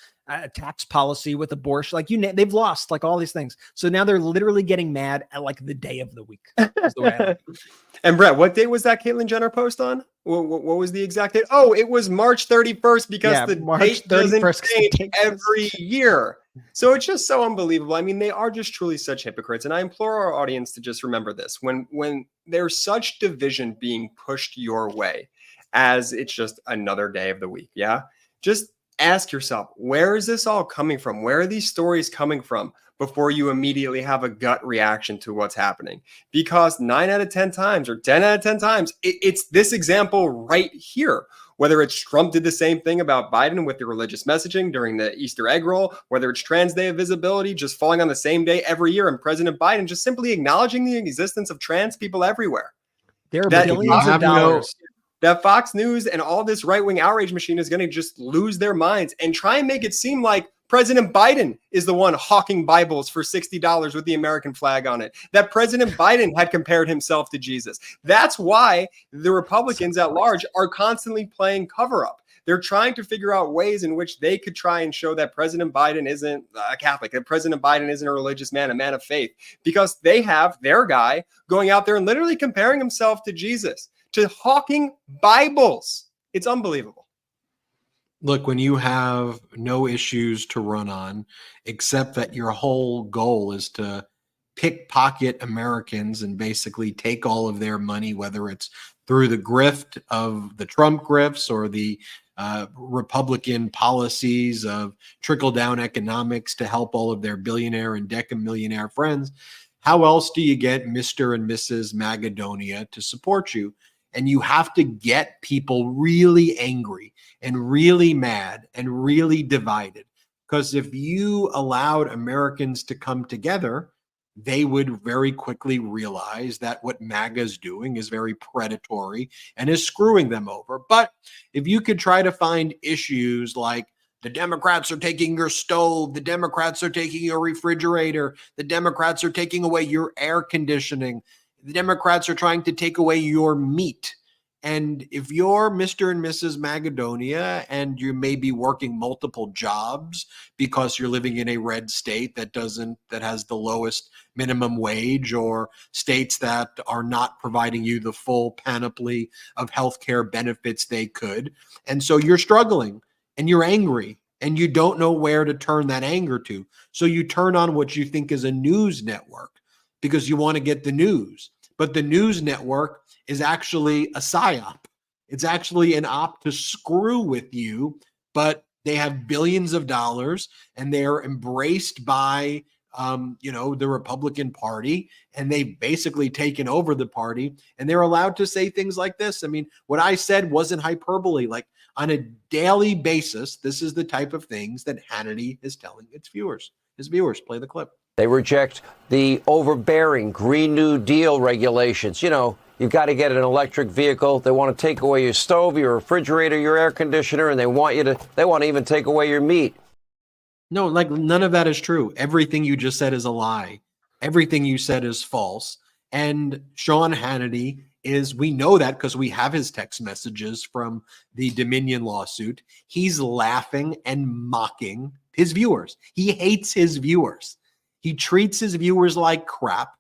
tax policy, with abortion. Like they've lost like all these things. So now they're literally getting mad at like the day of the week. Is the way I like it. And Brett, what day was that Caitlyn Jenner post on? What was the exact date? Oh, it was March 31st because the March date doesn't 31st change every year. So it's just so unbelievable. I mean, they are just truly such hypocrites. And I implore our audience to just remember this. When there's such division being pushed your way as it's just another day of the week, yeah? Just ask yourself, where is this all coming from? Where are these stories coming from before you immediately have a gut reaction to what's happening? Because 9 out of 10 times or 10 out of 10 times, it's this example right here. Whether it's Trump did the same thing about Biden with the religious messaging during the Easter egg roll, whether it's Trans Day of Visibility just falling on the same day every year, and President Biden just simply acknowledging the existence of trans people everywhere. There are billions of dollars. That Fox News and all this right-wing outrage machine is going to just lose their minds and try and make it seem like President Biden is the one hawking Bibles for $60 with the American flag on it, that President Biden had compared himself to Jesus. That's why the Republicans at large are constantly playing cover-up. They're trying to figure out ways in which they could try and show that President Biden isn't a Catholic, that President Biden isn't a religious man, a man of faith, because they have their guy going out there and literally comparing himself to Jesus, to hawking Bibles. It's unbelievable. Look, when you have no issues to run on, except that your whole goal is to pickpocket Americans and basically take all of their money, whether it's through the grift of the Trump grifts or the Republican policies of trickle-down economics to help all of their billionaire and decamillionaire friends, how else do you get Mr. and Mrs. Magadonia to support you? And you have to get people really angry and really mad and really divided. Because if you allowed Americans to come together, they would very quickly realize that what MAGA is doing is very predatory and is screwing them over. But if you could try to find issues like the Democrats are taking your stove, the Democrats are taking your refrigerator, the Democrats are taking away your air conditioning, the Democrats are trying to take away your meat. And if you're Mr. and Mrs. Magadonia and you may be working multiple jobs because you're living in a red state that has the lowest minimum wage, or states that are not providing you the full panoply of healthcare benefits they could, and so you're struggling and you're angry and you don't know where to turn that anger to, so you turn on what you think is a news network because you want to get the news. But the news network is actually a psyop. It's actually an op to screw with you, but they have billions of dollars and they're embraced by, the Republican Party, and they've basically taken over the party, and they're allowed to say things like this. I mean, what I said wasn't hyperbole. Like, on a daily basis, this is the type of things that Hannity is telling his viewers. Play the clip. They reject the overbearing Green New Deal regulations. You know, you've got to get an electric vehicle. They want to take away your stove, your refrigerator, your air conditioner, and they want to even take away your meat. No, like, none of that is true. Everything you just said is a lie. Everything you said is false. And Sean Hannity we know that because we have his text messages from the Dominion lawsuit. He's laughing and mocking his viewers. He hates his viewers. He treats his viewers like crap.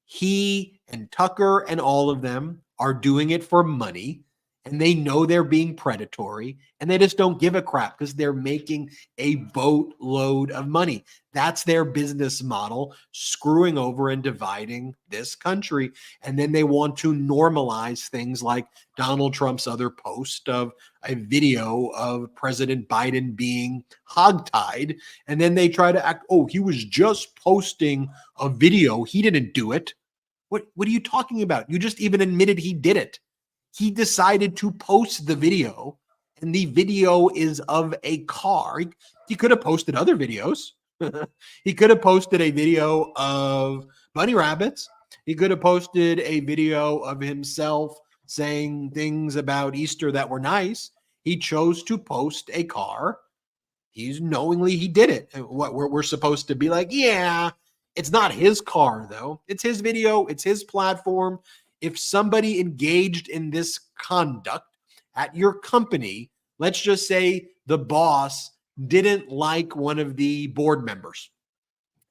He and Tucker and all of them are doing it for money, and they know they're being predatory, and they just don't give a crap because they're making a boatload of money. That's their business model, screwing over and dividing this country. And then they want to normalize things like Donald Trump's other post of a video of President Biden being hogtied. And then they try to act, oh, he was just posting a video. He didn't do it. What are you talking about? You just even admitted he did it. He decided to post the video, and the video is of a car. He could have posted other videos. He could have posted a video of bunny rabbits. He could have posted a video of himself saying things about Easter that were nice. He chose to post a car. He's knowingly, he did it. What we're supposed to be like, yeah, it's not his car though. It's his video. It's his platform. If somebody engaged in this conduct at your company, let's just say the boss didn't like one of the board members.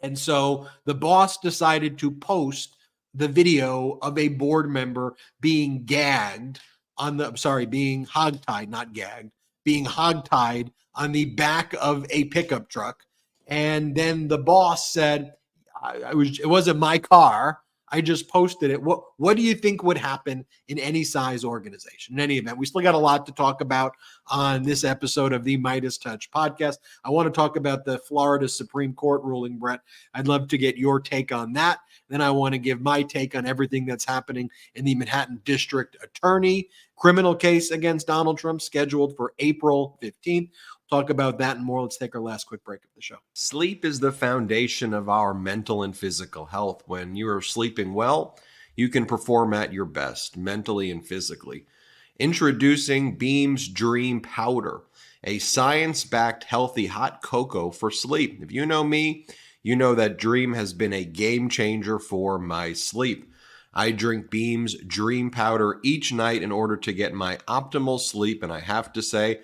And so the boss decided to post the video of a board member being gagged being hogtied, not gagged, being hogtied on the back of a pickup truck. And then the boss said, it wasn't my car. I just posted it. What do you think would happen in any size organization? In any event, we still got a lot to talk about on this episode of the MeidasTouch Podcast. I want to talk about the Florida Supreme Court ruling, Brett. I'd love to get your take on that. Then I want to give my take on everything that's happening in the Manhattan District Attorney criminal case against Donald Trump, scheduled for April 15th. Talk about that and more. Let's take our last quick break of the show. Sleep is the foundation of our mental and physical health. When you are sleeping well, you can perform at your best, mentally and physically. Introducing Beam's Dream Powder, a science-backed healthy hot cocoa for sleep. If you know me, you know that Dream has been a game changer for my sleep. I drink Beam's Dream Powder each night in order to get my optimal sleep, and I have to say,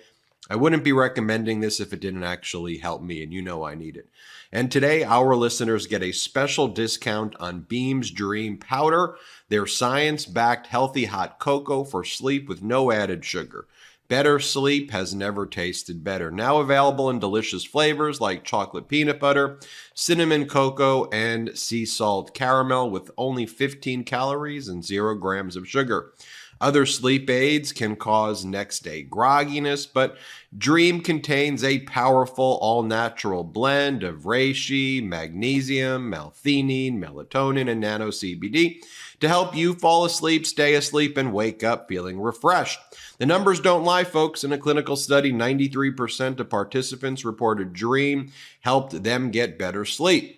I wouldn't be recommending this if it didn't actually help me, and you know I need it. And today, our listeners get a special discount on Beam's Dream Powder, their science-backed healthy hot cocoa for sleep with no added sugar. Better sleep has never tasted better. Now available in delicious flavors like chocolate peanut butter, cinnamon cocoa, and sea salt caramel with only 15 calories and 0 grams of sugar. Other sleep aids can cause next day grogginess, but Dream contains a powerful all-natural blend of reishi, magnesium, L-theanine, melatonin, and nano CBD to help you fall asleep, stay asleep, and wake up feeling refreshed. The numbers don't lie, folks. In a clinical study, 93% of participants reported Dream helped them get better sleep.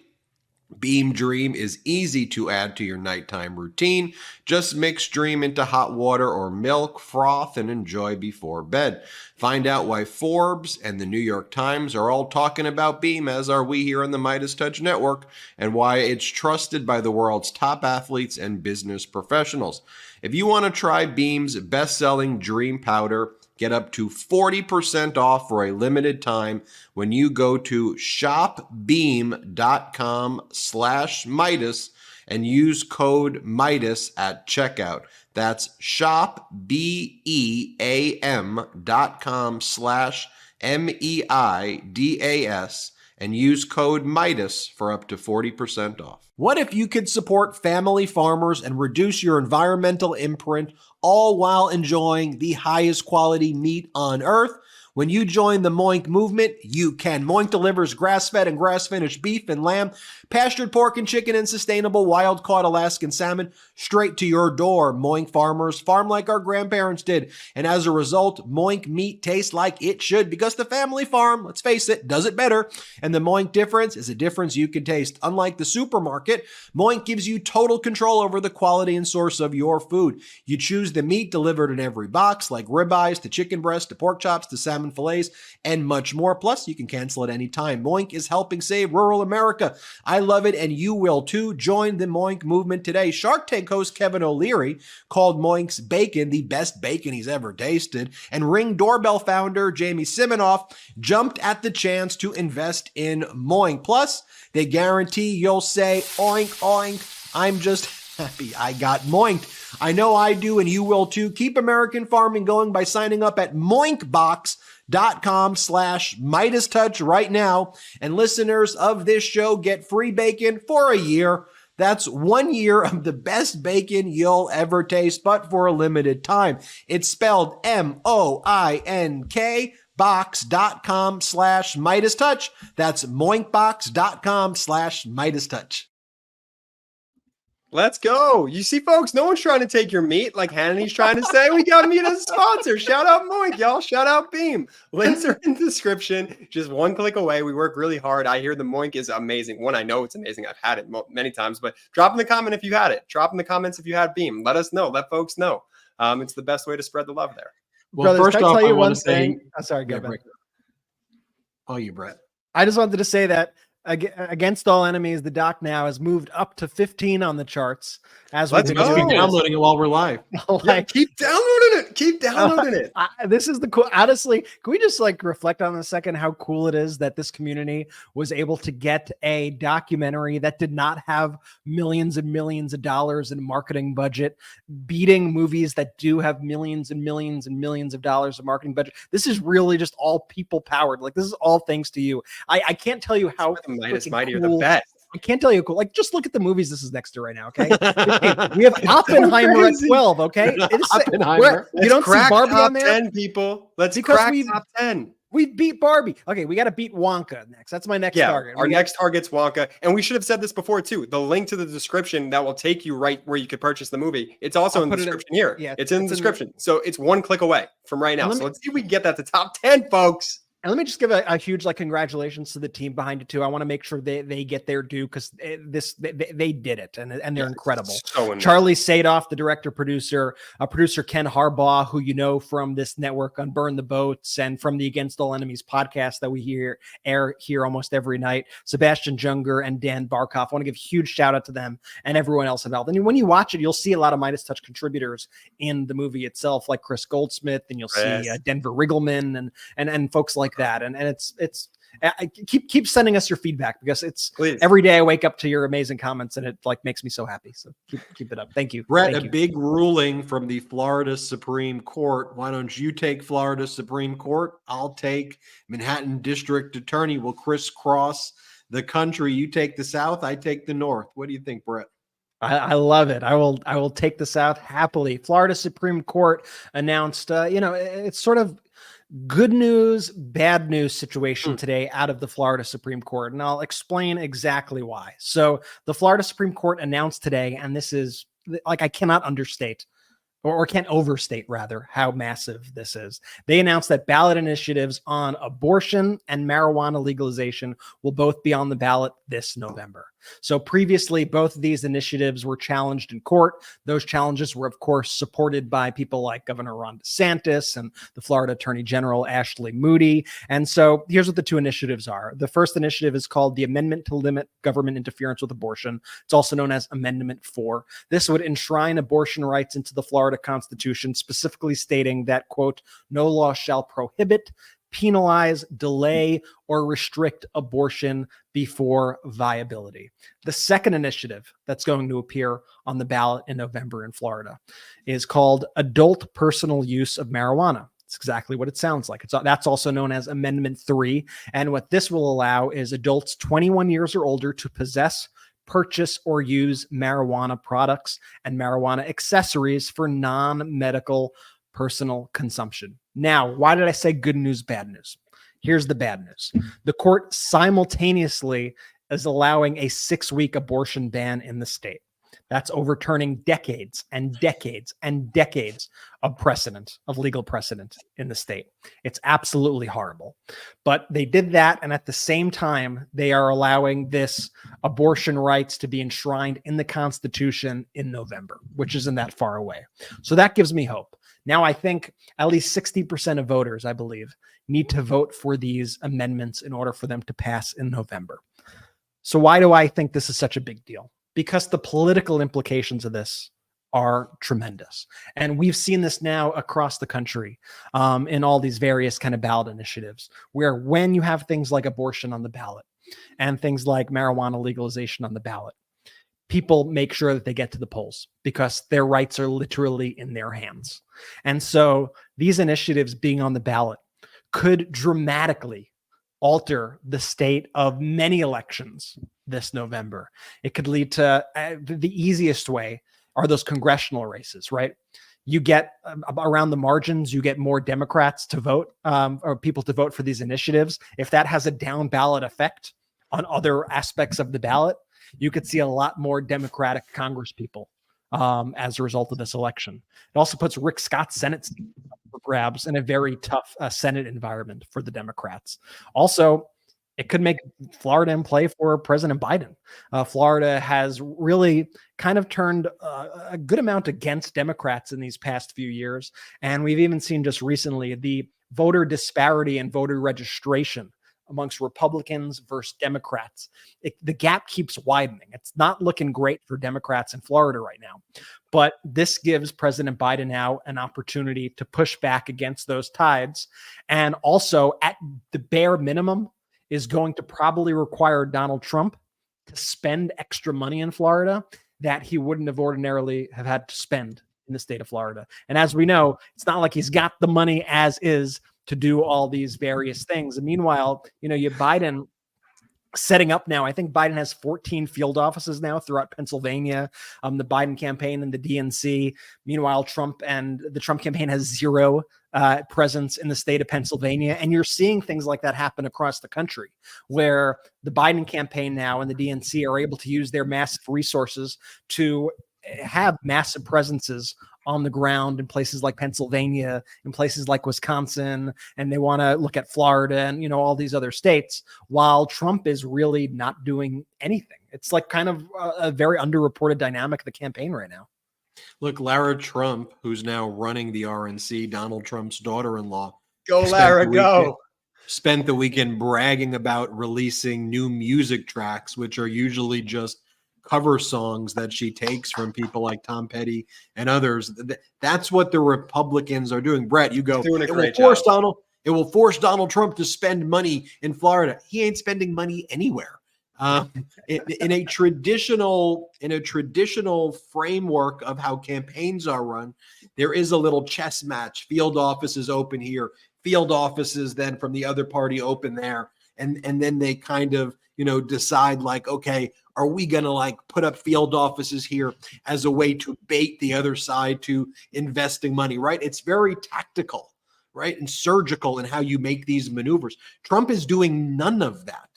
Beam Dream is easy to add to your nighttime routine. Just mix Dream into hot water or milk, froth, and enjoy before bed. Find out why Forbes and the New York Times are all talking about Beam, as are we here on the MeidasTouch Network, and why it's trusted by the world's top athletes and business professionals. If you want to try Beam's best-selling Dream Powder, get up to 40% off for a limited time when you go to shopbeam.com/Meidas and use code Meidas at checkout. That's shopbeam.com/MEIDAS and use code Meidas for up to 40% off. What if you could support family farmers and reduce your environmental imprint, all while enjoying the highest quality meat on earth? When you join the Moink movement, you can. Moink delivers grass-fed and grass-finished beef and lamb, pastured pork and chicken, and sustainable wild-caught Alaskan salmon straight to your door. Moink farmers farm like our grandparents did, and as a result, Moink meat tastes like it should, because the family farm, let's face it, does it better. And the Moink difference is a difference you can taste. Unlike the supermarket, Moink gives you total control over the quality and source of your food. You choose the meat delivered in every box, like ribeyes to chicken breast to pork chops to salmon fillets, and much more. Plus, you can cancel at any time. Moink is helping save rural America. I love it, and you will too. Join the Moink movement today. Shark Tank host Kevin O'Leary called Moink's bacon the best bacon he's ever tasted, and Ring Doorbell founder Jamie Siminoff jumped at the chance to invest in Moink. Plus, they guarantee you'll say, oink, oink, I'm just happy I got moinked. I know I do, and you will too. Keep American farming going by signing up at moinkbox.com/MeidasTouch right now. And listeners of this show get free bacon for a year. That's 1 year of the best bacon you'll ever taste, but for a limited time. It's spelled MOINK box.com/MeidasTouch. That's moinkbox.com/MeidasTouch. Let's go. You see, folks, no one's trying to take your meat like Hannity's trying to say. We got meat as a sponsor. Shout out Moink, y'all. Shout out Beam. Links are in the description. Just one click away. We work really hard. I hear the Moink is amazing. One, I know it's amazing. I've had it many times, but drop in the comment if you had it. Drop in the comments if you had Beam. Let us know. Let folks know. It's the best way to spread the love there. Well, Brothers, first can I off, tell you I want one to say, thing? I'm sorry, go ahead. Oh, you, Brett. I just wanted to say that Against All Enemies, the doc now has moved up to 15 on the charts. As Let's we've go. been Keep downloading it while we're live. like, Keep downloading it. Keep downloading it. This is the cool. Honestly, can we just like reflect on a second how cool it is that this community was able to get a documentary that did not have millions and millions of dollars in marketing budget, beating movies that do have millions and millions and millions of dollars of marketing budget. This is really just all people powered. Like, this is all thanks to you. I can't tell you how Midas freaking Mighty are cool. the best. I can't tell you cool. Like, just look at the movies this is next to right now. Okay, we have Oppenheimer at 12. Okay, Oppenheimer. you don't see Barbie top on there 10, people. Let's because crack we top 10. We beat Barbie. Okay, we got to beat Wonka next. That's my next target. Our next target's Wonka. And we should have said this before, too. The link to the description that will take you right where you could purchase the movie. It's also in the description here. Yeah, it's in the description. So it's one click away from right now. So let's see if we can get that to top 10, folks. And let me just give a huge congratulations to the team behind it too. I want to make sure they get their due because they did it and they're incredible. So Charlie Sadoff, the director producer Ken Harbaugh, who you know from this network on Burn the Boats and from the Against All Enemies podcast that we air here almost every night. Sebastian Junger and Dan Barkoff. I want to give a huge shout out to them and everyone else involved. And when you watch it, you'll see a lot of MeidasTouch contributors in the movie itself, like Chris Goldsmith, and you'll see Denver Riggleman and folks like that. And it's I keep sending us your feedback because every day I wake up to your amazing comments and it like makes me so happy. So keep it up. Thank you. Brett, big ruling from the Florida Supreme Court. Why don't you take Florida Supreme Court? I'll take Manhattan District Attorney. We'll crisscross the country. You take the South, I take the North. What do you think, Brett? I love it. I will take the South happily. Florida Supreme Court announced, it's sort of good news, bad news situation today out of the Florida Supreme Court. And I'll explain exactly why. So the Florida Supreme Court announced today, and this is like, I cannot understate or can't overstate rather how massive this is. They announced that ballot initiatives on abortion and marijuana legalization will both be on the ballot this November. So previously, both of these initiatives were challenged in court. Those challenges were, of course, supported by people like Governor Ron DeSantis and the Florida Attorney General Ashley Moody. And so here's what the two initiatives are. The first initiative is called the Amendment to Limit Government Interference with Abortion. It's also known as Amendment 4. This would enshrine abortion rights into the Florida Constitution, specifically stating that, quote, no law shall prohibit, penalize, delay, or restrict abortion before viability. The second initiative that's going to appear on the ballot in November in Florida is called Adult Personal Use of Marijuana. It's exactly what it sounds like. That's also known as Amendment 3. And what this will allow is adults 21 years or older to possess, purchase, or use marijuana products and marijuana accessories for non-medical personal consumption. Now, why did I say good news, bad news? Here's the bad news. The court simultaneously is allowing a 6-week abortion ban in the state. That's overturning decades and decades and decades of precedent, of legal precedent in the state. It's absolutely horrible. But they did that, and at the same time, they are allowing this abortion rights to be enshrined in the Constitution in November, which isn't that far away. So that gives me hope. Now, I think at least 60% of voters, I believe, need to vote for these amendments in order for them to pass in November. So why do I think this is such a big deal? Because the political implications of this are tremendous. And we've seen this now across the country in all these various kind of ballot initiatives, where when you have things like abortion on the ballot and things like marijuana legalization on the ballot, people make sure that they get to the polls because their rights are literally in their hands. And so these initiatives being on the ballot could dramatically alter the state of many elections this November. It could lead to the easiest way are those congressional races, right? You get around the margins, you get more Democrats to vote or people to vote for these initiatives. If that has a down ballot effect on other aspects of the ballot, you could see a lot more Democratic Congress people as a result of this election. It also puts Rick Scott's Senate seat for grabs in a very tough Senate environment for the Democrats. Also, it could make Florida in play for President Biden. Florida has really kind of turned a good amount against Democrats in these past few years. And we've even seen just recently the voter disparity and voter registration amongst Republicans versus Democrats. The gap keeps widening. It's not looking great for Democrats in Florida right now. But this gives President Biden now an opportunity to push back against those tides. And also, at the bare minimum, is going to probably require Donald Trump to spend extra money in Florida that he wouldn't have ordinarily have had to spend in the state of Florida. And as we know, it's not like he's got the money as is to do all these various things. And meanwhile, you know, you Biden setting up now. I think Biden has 14 field offices now throughout Pennsylvania, the Biden campaign and the DNC. Meanwhile, Trump and the Trump campaign has zero presence in the state of Pennsylvania. And you're seeing things like that happen across the country, where the Biden campaign now and the DNC are able to use their massive resources to have massive presences on the ground in places like Pennsylvania, in places like Wisconsin, and they want to look at Florida and, you know, all these other states, while Trump is really not doing anything. It's like kind of a very underreported dynamic of the campaign right now. Look, Lara Trump, who's now running the RNC, Donald Trump's daughter-in-law. Go, Lara, go. Spent the weekend bragging about releasing new music tracks, which are usually just cover songs that she takes from people like Tom Petty and others. That's what the Republicans are doing. Brett, you go, it will force Donald Trump to spend money in Florida. He ain't spending money anywhere. In a traditional framework of how campaigns are run, there is a little chess match. Field offices open here, field offices then from the other party open there. And then they kind of, you know, decide like, okay, are we going to like put up field offices here as a way to bait the other side to investing money, right? It's very tactical, right? And surgical in how you make these maneuvers. Trump is doing none of that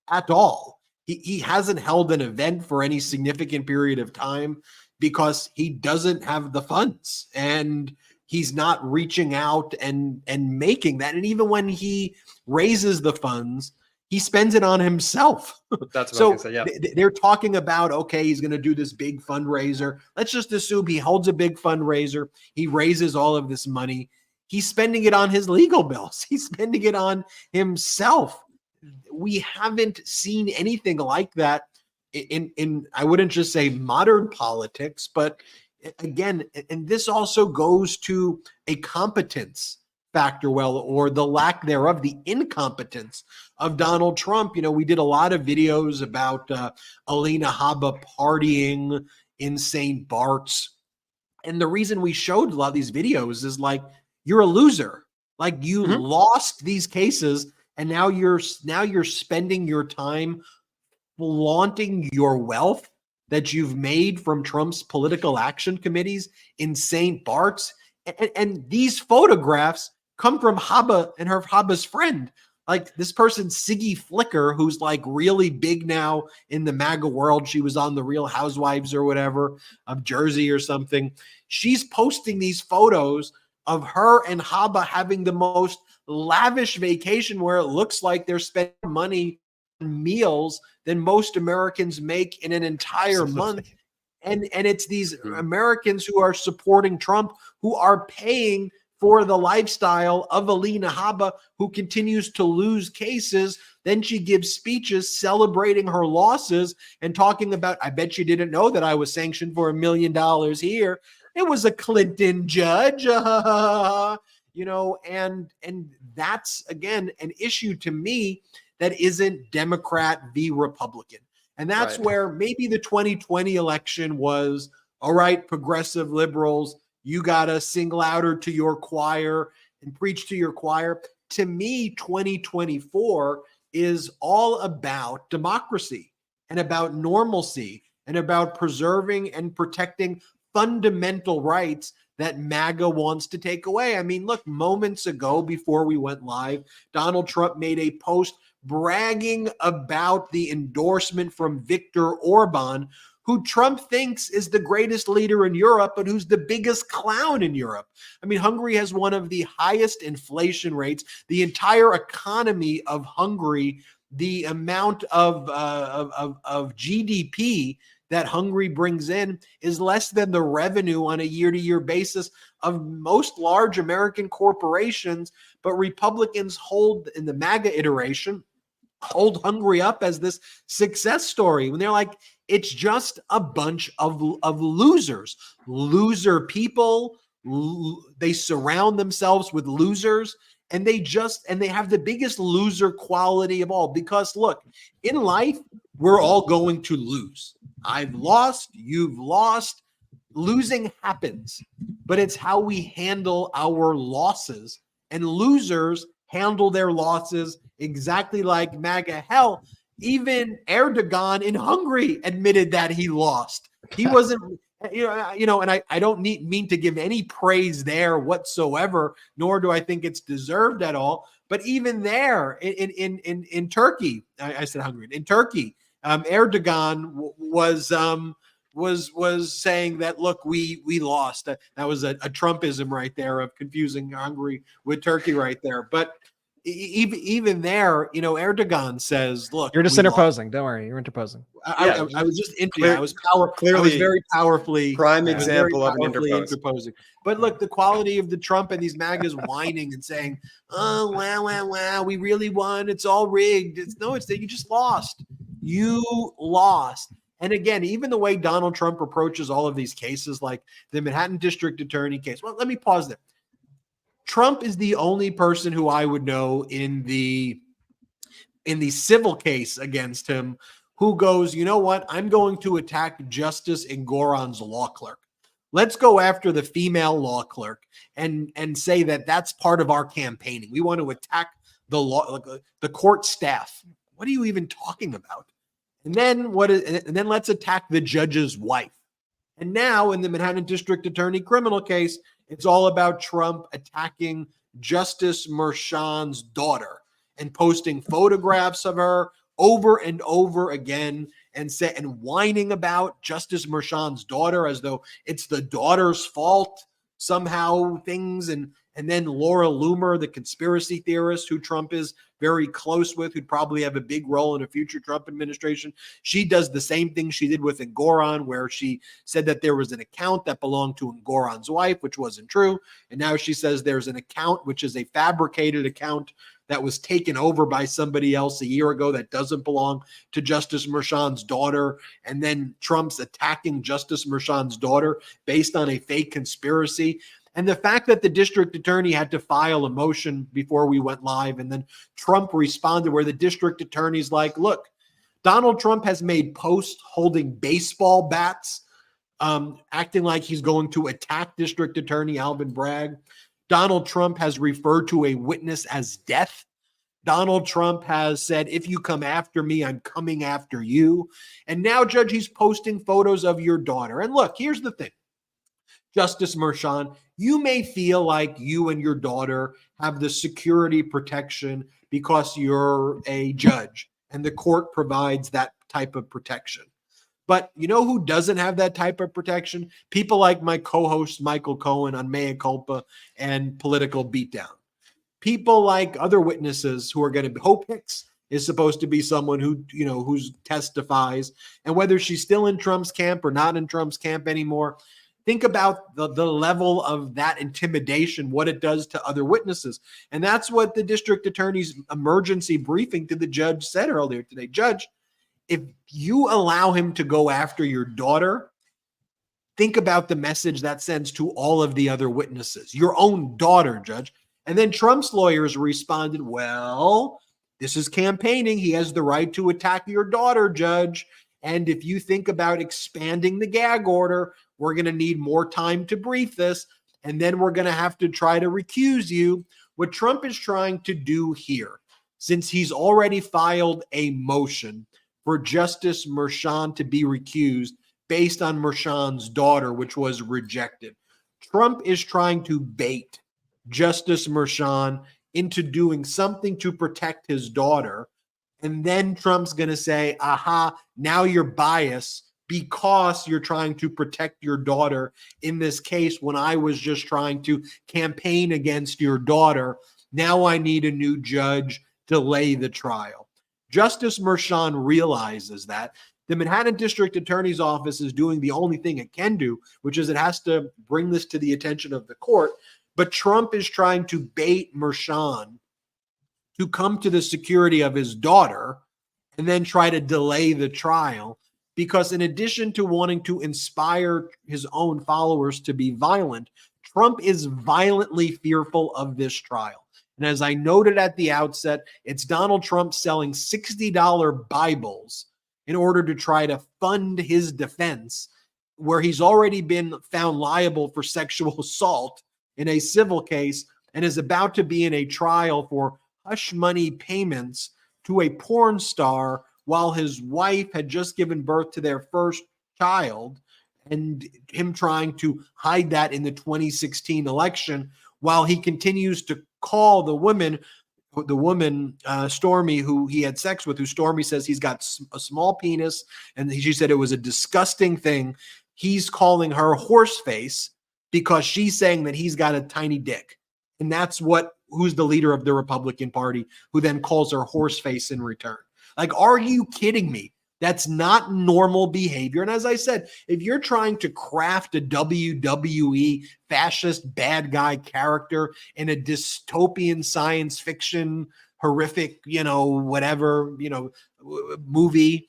at all. He hasn't held an event for any significant period of time because he doesn't have the funds and he's not reaching out and making that. And even when he raises the funds, he spends it on himself. That's what so I was gonna say, yeah. They're talking about, okay, he's going to do this big fundraiser. Let's just assume he holds a big fundraiser. He raises all of this money. He's spending it on his legal bills. He's spending it on himself. We haven't seen anything like that in I wouldn't just say modern politics, but again, and this also goes to a competence factor, well, or the lack thereof, the incompetence of Donald Trump. You know, we did a lot of videos about Alina Habba partying in St. Bart's. And the reason we showed a lot of these videos is like, you're a loser. Like you lost these cases and now you're spending your time flaunting your wealth that you've made from Trump's political action committees in St. Bart's. And these photographs come from Habba and Habba's friend. Like this person, Siggy Flicker, who's like really big now in the MAGA world. She was on the Real Housewives or whatever of Jersey or something. She's posting these photos of her and Habba having the most lavish vacation where it looks like they're spending money on meals than most Americans make in an entire month. And it's these Americans who are supporting Trump who are paying for the lifestyle of Alina Habba, who continues to lose cases. Then she gives speeches celebrating her losses and talking about, I bet you didn't know that I was sanctioned for $1 million here. It was a Clinton judge, you know, and that's, again, an issue to me that isn't Democrat v. Republican. And that's where maybe the 2020 election was, all right, progressive liberals, you got to sing louder to your choir and preach to your choir. To me, 2024 is all about democracy and about normalcy and about preserving and protecting fundamental rights that MAGA wants to take away. I mean, look, moments ago before we went live, Donald Trump made a post bragging about the endorsement from Viktor Orban, who Trump thinks is the greatest leader in Europe, but who's the biggest clown in Europe. I mean, Hungary has one of the highest inflation rates. The entire economy of Hungary, the amount of GDP that Hungary brings in is less than the revenue on a year-to-year basis of most large American corporations. But Republicans hold, in the MAGA iteration, hold Hungary up as this success story when they're like, it's just a bunch of losers, loser people. They surround themselves with losers, and they have the biggest loser quality of all. Because look, in life, we're all going to lose. I've lost, you've lost. Losing happens, but it's how we handle our losses. And losers handle their losses exactly like MAGA. Hell, even Erdogan in Hungary admitted that he lost. He wasn't, and I don't mean to give any praise there whatsoever, nor do I think it's deserved at all. But even there in Turkey, I said Hungary, in Turkey, Erdogan was saying that, look, we lost. That was a Trumpism right there of confusing Hungary with Turkey right there. But even there, Erdogan says, look, You're just interposing. Don't worry. You're interposing. I was just I was very powerfully prime example of an interposing. But look, the quality of the Trump and these MAGAs whining and saying, oh, wow, we really won. It's all rigged. It's that you just lost. You lost. And again, even the way Donald Trump approaches all of these cases, like the Manhattan District Attorney case. Well, let me pause there. Trump is the only person who I would know in the civil case against him who goes, you know what? I'm going to attack Justice Engoron's law clerk. Let's go after the female law clerk and say that that's part of our campaigning. We want to attack the court staff. What are you even talking about? And then let's attack the judge's wife. And now in the Manhattan District Attorney criminal case, it's all about Trump attacking Justice Merchan's daughter and posting photographs of her over and over again and whining about Justice Merchan's daughter as though it's the daughter's fault somehow things. And then Laura Loomer, the conspiracy theorist who Trump is very close with, who'd probably have a big role in a future Trump administration. She does the same thing she did with Engoron, where she said that there was an account that belonged to Engoron's wife, which wasn't true. And now she says there's an account, which is a fabricated account that was taken over by somebody else a year ago that doesn't belong to Justice Merchan's daughter. And then Trump's attacking Justice Merchan's daughter based on a fake conspiracy. And the fact that the district attorney had to file a motion before we went live, and then Trump responded where the district attorney's like, look, Donald Trump has made posts holding baseball bats, acting like he's going to attack District Attorney Alvin Bragg. Donald Trump has referred to a witness as death. Donald Trump has said, if you come after me, I'm coming after you. And now, Judge, he's posting photos of your daughter. And look, here's the thing. Justice Merchan, you may feel like you and your daughter have the security protection because you're a judge and the court provides that type of protection. But you know who doesn't have that type of protection? People like my co-host Michael Cohen on Mea Culpa and Political Beatdown. People like other witnesses who are going to be, Hope Hicks is supposed to be someone who, who testifies, and whether she's still in Trump's camp or not in Trump's camp anymore. Think about the level of that intimidation, what it does to other witnesses. And that's what the district attorney's emergency briefing to the judge said earlier today. Judge, if you allow him to go after your daughter, think about the message that sends to all of the other witnesses, your own daughter, Judge. And then Trump's lawyers responded, well, this is campaigning. He has the right to attack your daughter, Judge. And if you think about expanding the gag order, we're going to need more time to brief this, and then we're going to have to try to recuse you. What Trump is trying to do here, since he's already filed a motion for Justice Merchan to be recused based on Merchan's daughter, which was rejected, Trump is trying to bait Justice Merchan into doing something to protect his daughter. And then Trump's going to say, aha, now you're biased because you're trying to protect your daughter in this case when I was just trying to campaign against your daughter. Now I need a new judge to lay the trial. Justice Merchan realizes that. The Manhattan District Attorney's Office is doing the only thing it can do, which is it has to bring this to the attention of the court. But Trump is trying to bait Merchan to come to the security of his daughter and then try to delay the trial, because in addition to wanting to inspire his own followers to be violent, Trump is violently fearful of this trial. And as I noted at the outset, it's Donald Trump selling $60 Bibles in order to try to fund his defense, where he's already been found liable for sexual assault in a civil case and is about to be in a trial for hush money payments to a porn star while his wife had just given birth to their first child, and him trying to hide that in the 2016 election while he continues to call the woman Stormy, who he had sex with, who Stormy says he's got a small penis, and she said it was a disgusting thing. He's calling her horse face because she's saying that he's got a tiny dick. And that's who's the leader of the Republican Party, who then calls her horse face in return. Like, are you kidding me? That's not normal behavior. And as I said, if you're trying to craft a WWE fascist bad guy character in a dystopian science fiction, horrific, whatever, movie,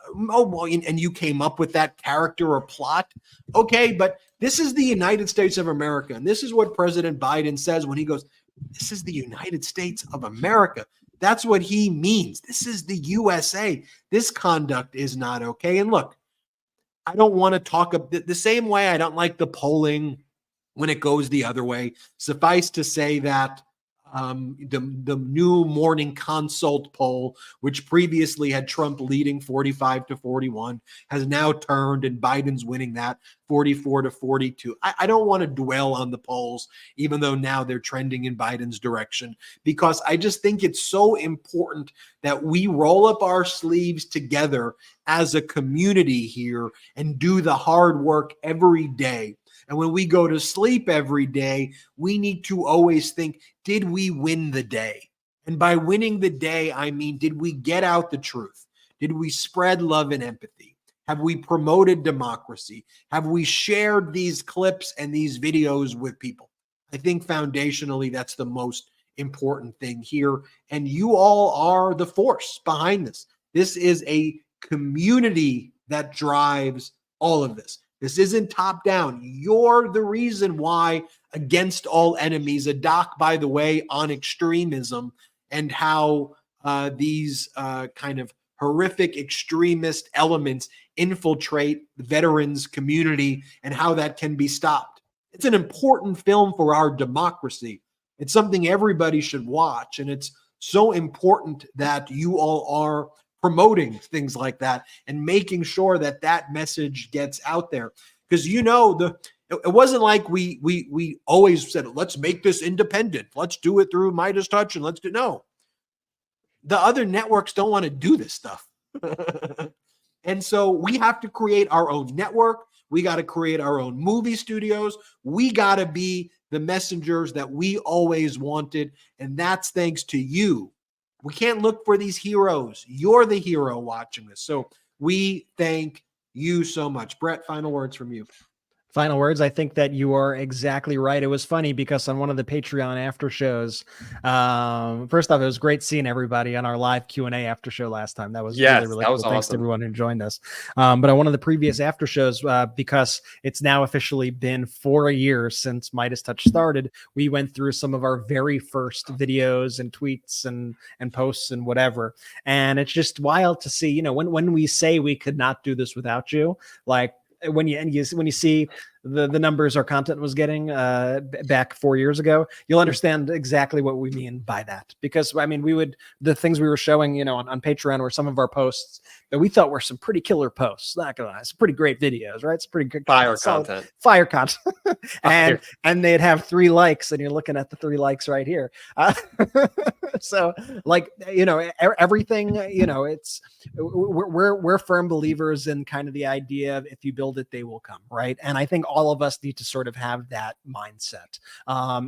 and you came up with that character or plot, okay, but this is the United States of America. And this is what President Biden says when he goes, this is the United States of America. That's what he means. This is the USA. This conduct is not okay. And look, I don't want to talk the same way I don't like the polling when it goes the other way. Suffice to say that the new Morning Consult poll, which previously had Trump leading 45-41, has now turned and Biden's winning that 44-42. I don't want to dwell on the polls, even though now they're trending in Biden's direction, because I just think it's so important that we roll up our sleeves together as a community here and do the hard work every day. And when we go to sleep every day, we need to always think, did we win the day? And by winning the day, I mean, did we get out the truth? Did we spread love and empathy? Have we promoted democracy? Have we shared these clips and these videos with people? I think foundationally, that's the most important thing here. And you all are the force behind this. This is a community that drives all of this. This isn't top down. You're the reason why Against All Enemies, a doc, by the way, on extremism and how these kind of horrific extremist elements infiltrate the veterans community and how that can be stopped. It's an important film for our democracy. It's something everybody should watch. And it's so important that you all are promoting things like that and making sure that that message gets out there. Because it wasn't like we always said, let's make this independent. Let's do it through MeidasTouch and no. The other networks don't want to do this stuff. And so we have to create our own network. We got to create our own movie studios. We got to be the messengers that we always wanted. And that's thanks to you. We can't look for these heroes. You're the hero watching this. So we thank you so much. Brett, final words from you. Final words. I think that you are exactly right. It was funny because on one of the Patreon after shows, first off, it was great seeing everybody on our live Q&A after show last time. That was really that was cool. awesome. Thanks to everyone who joined us. But on one of the previous after shows, because it's now officially been 4 years since MeidasTouch started, we went through some of our very first videos and tweets and posts and whatever. And it's just wild to see, when we say we could not do this without you, like, when you see the numbers our content was getting back 4 years ago, you'll understand exactly what we mean by that. Because I mean, the things we were showing, on Patreon were some of our posts that we thought were some pretty killer posts. Not gonna lie, some pretty great videos, right? It's pretty good fire content. And they'd have 3 likes, and you're looking at the 3 likes right here. So like, everything, it's we're firm believers in kind of the idea of if you build it, they will come, right? And I think all of us need to sort of have that mindset,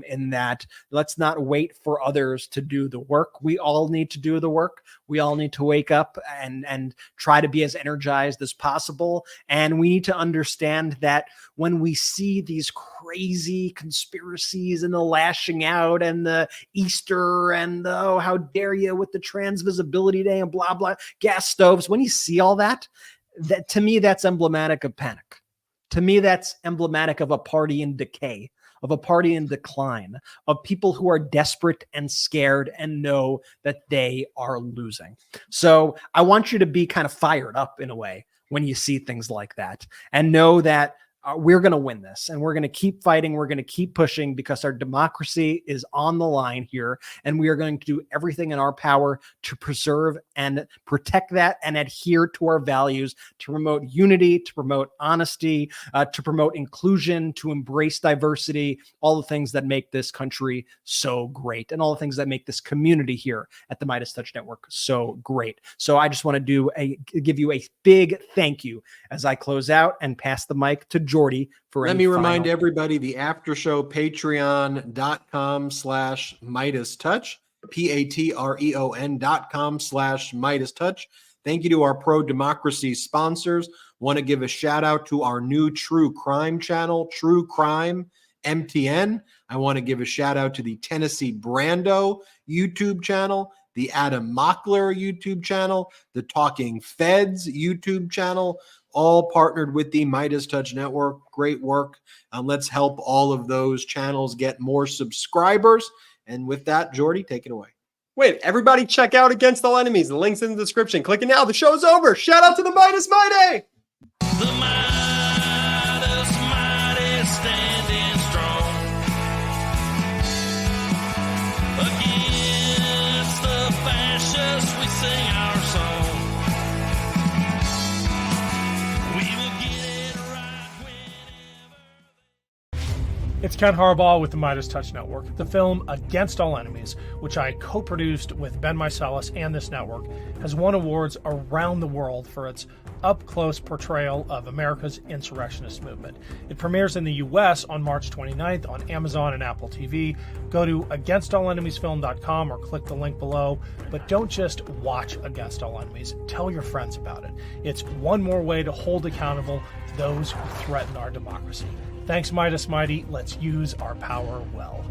in that let's not wait for others to do the work. We all need to do the work. We all need to wake up and try to be as energized as possible. And we need to understand that when we see these crazy conspiracies and the lashing out and the Easter and the, oh, how dare you with the Trans Visibility Day and blah, blah, gas stoves, when you see all that, that to me, that's emblematic of panic. To me, that's emblematic of a party in decay, of a party in decline, of people who are desperate and scared and know that they are losing. So I want you to be kind of fired up in a way when you see things like that, and know that we're going to win this, and we're going to keep fighting. We're going to keep pushing because our democracy is on the line here, and we are going to do everything in our power to preserve and protect that and adhere to our values, to promote unity, to promote honesty, to promote inclusion, to embrace diversity, all the things that make this country so great, and all the things that make this community here at the MeidasTouch Network so great. So I just want to give you a big thank you as I close out and pass the mic to Jordy for Let me remind everybody the after show, patreon.com/MeidasTouch, patreon.com/MeidasTouch. Thank you to our pro-democracy sponsors. Want to give a shout out to our new true crime channel, True Crime MTN. I want to give a shout out to the Tennessee Brando YouTube channel, the Adam Mockler YouTube channel, the Talking Feds YouTube channel, all partnered with the MeidasTouch Network. Great work. Let's help all of those channels get more subscribers. And with that, Jordy, take it away. Wait, everybody check out Against All Enemies. The link's in the description. Click it now. The show's over. Shout out to the Midas Mighty. The Midas Mighty standing strong against the fascists. We sing our song. We will get it right whenever. It's Ken Harbaugh with the MeidasTouch Network. The film Against All Enemies, which I co-produced with Ben Meiselas and this network, has won awards around the world for its up-close portrayal of America's insurrectionist movement. It premieres in the U.S. on March 29th on Amazon and Apple TV. Go to againstalllenemiesfilm.com or click the link below. But don't just watch Against All Enemies. Tell your friends about it. It's one more way to hold accountable those who threaten our democracy. Thanks, Midas Mighty. Let's use our power well.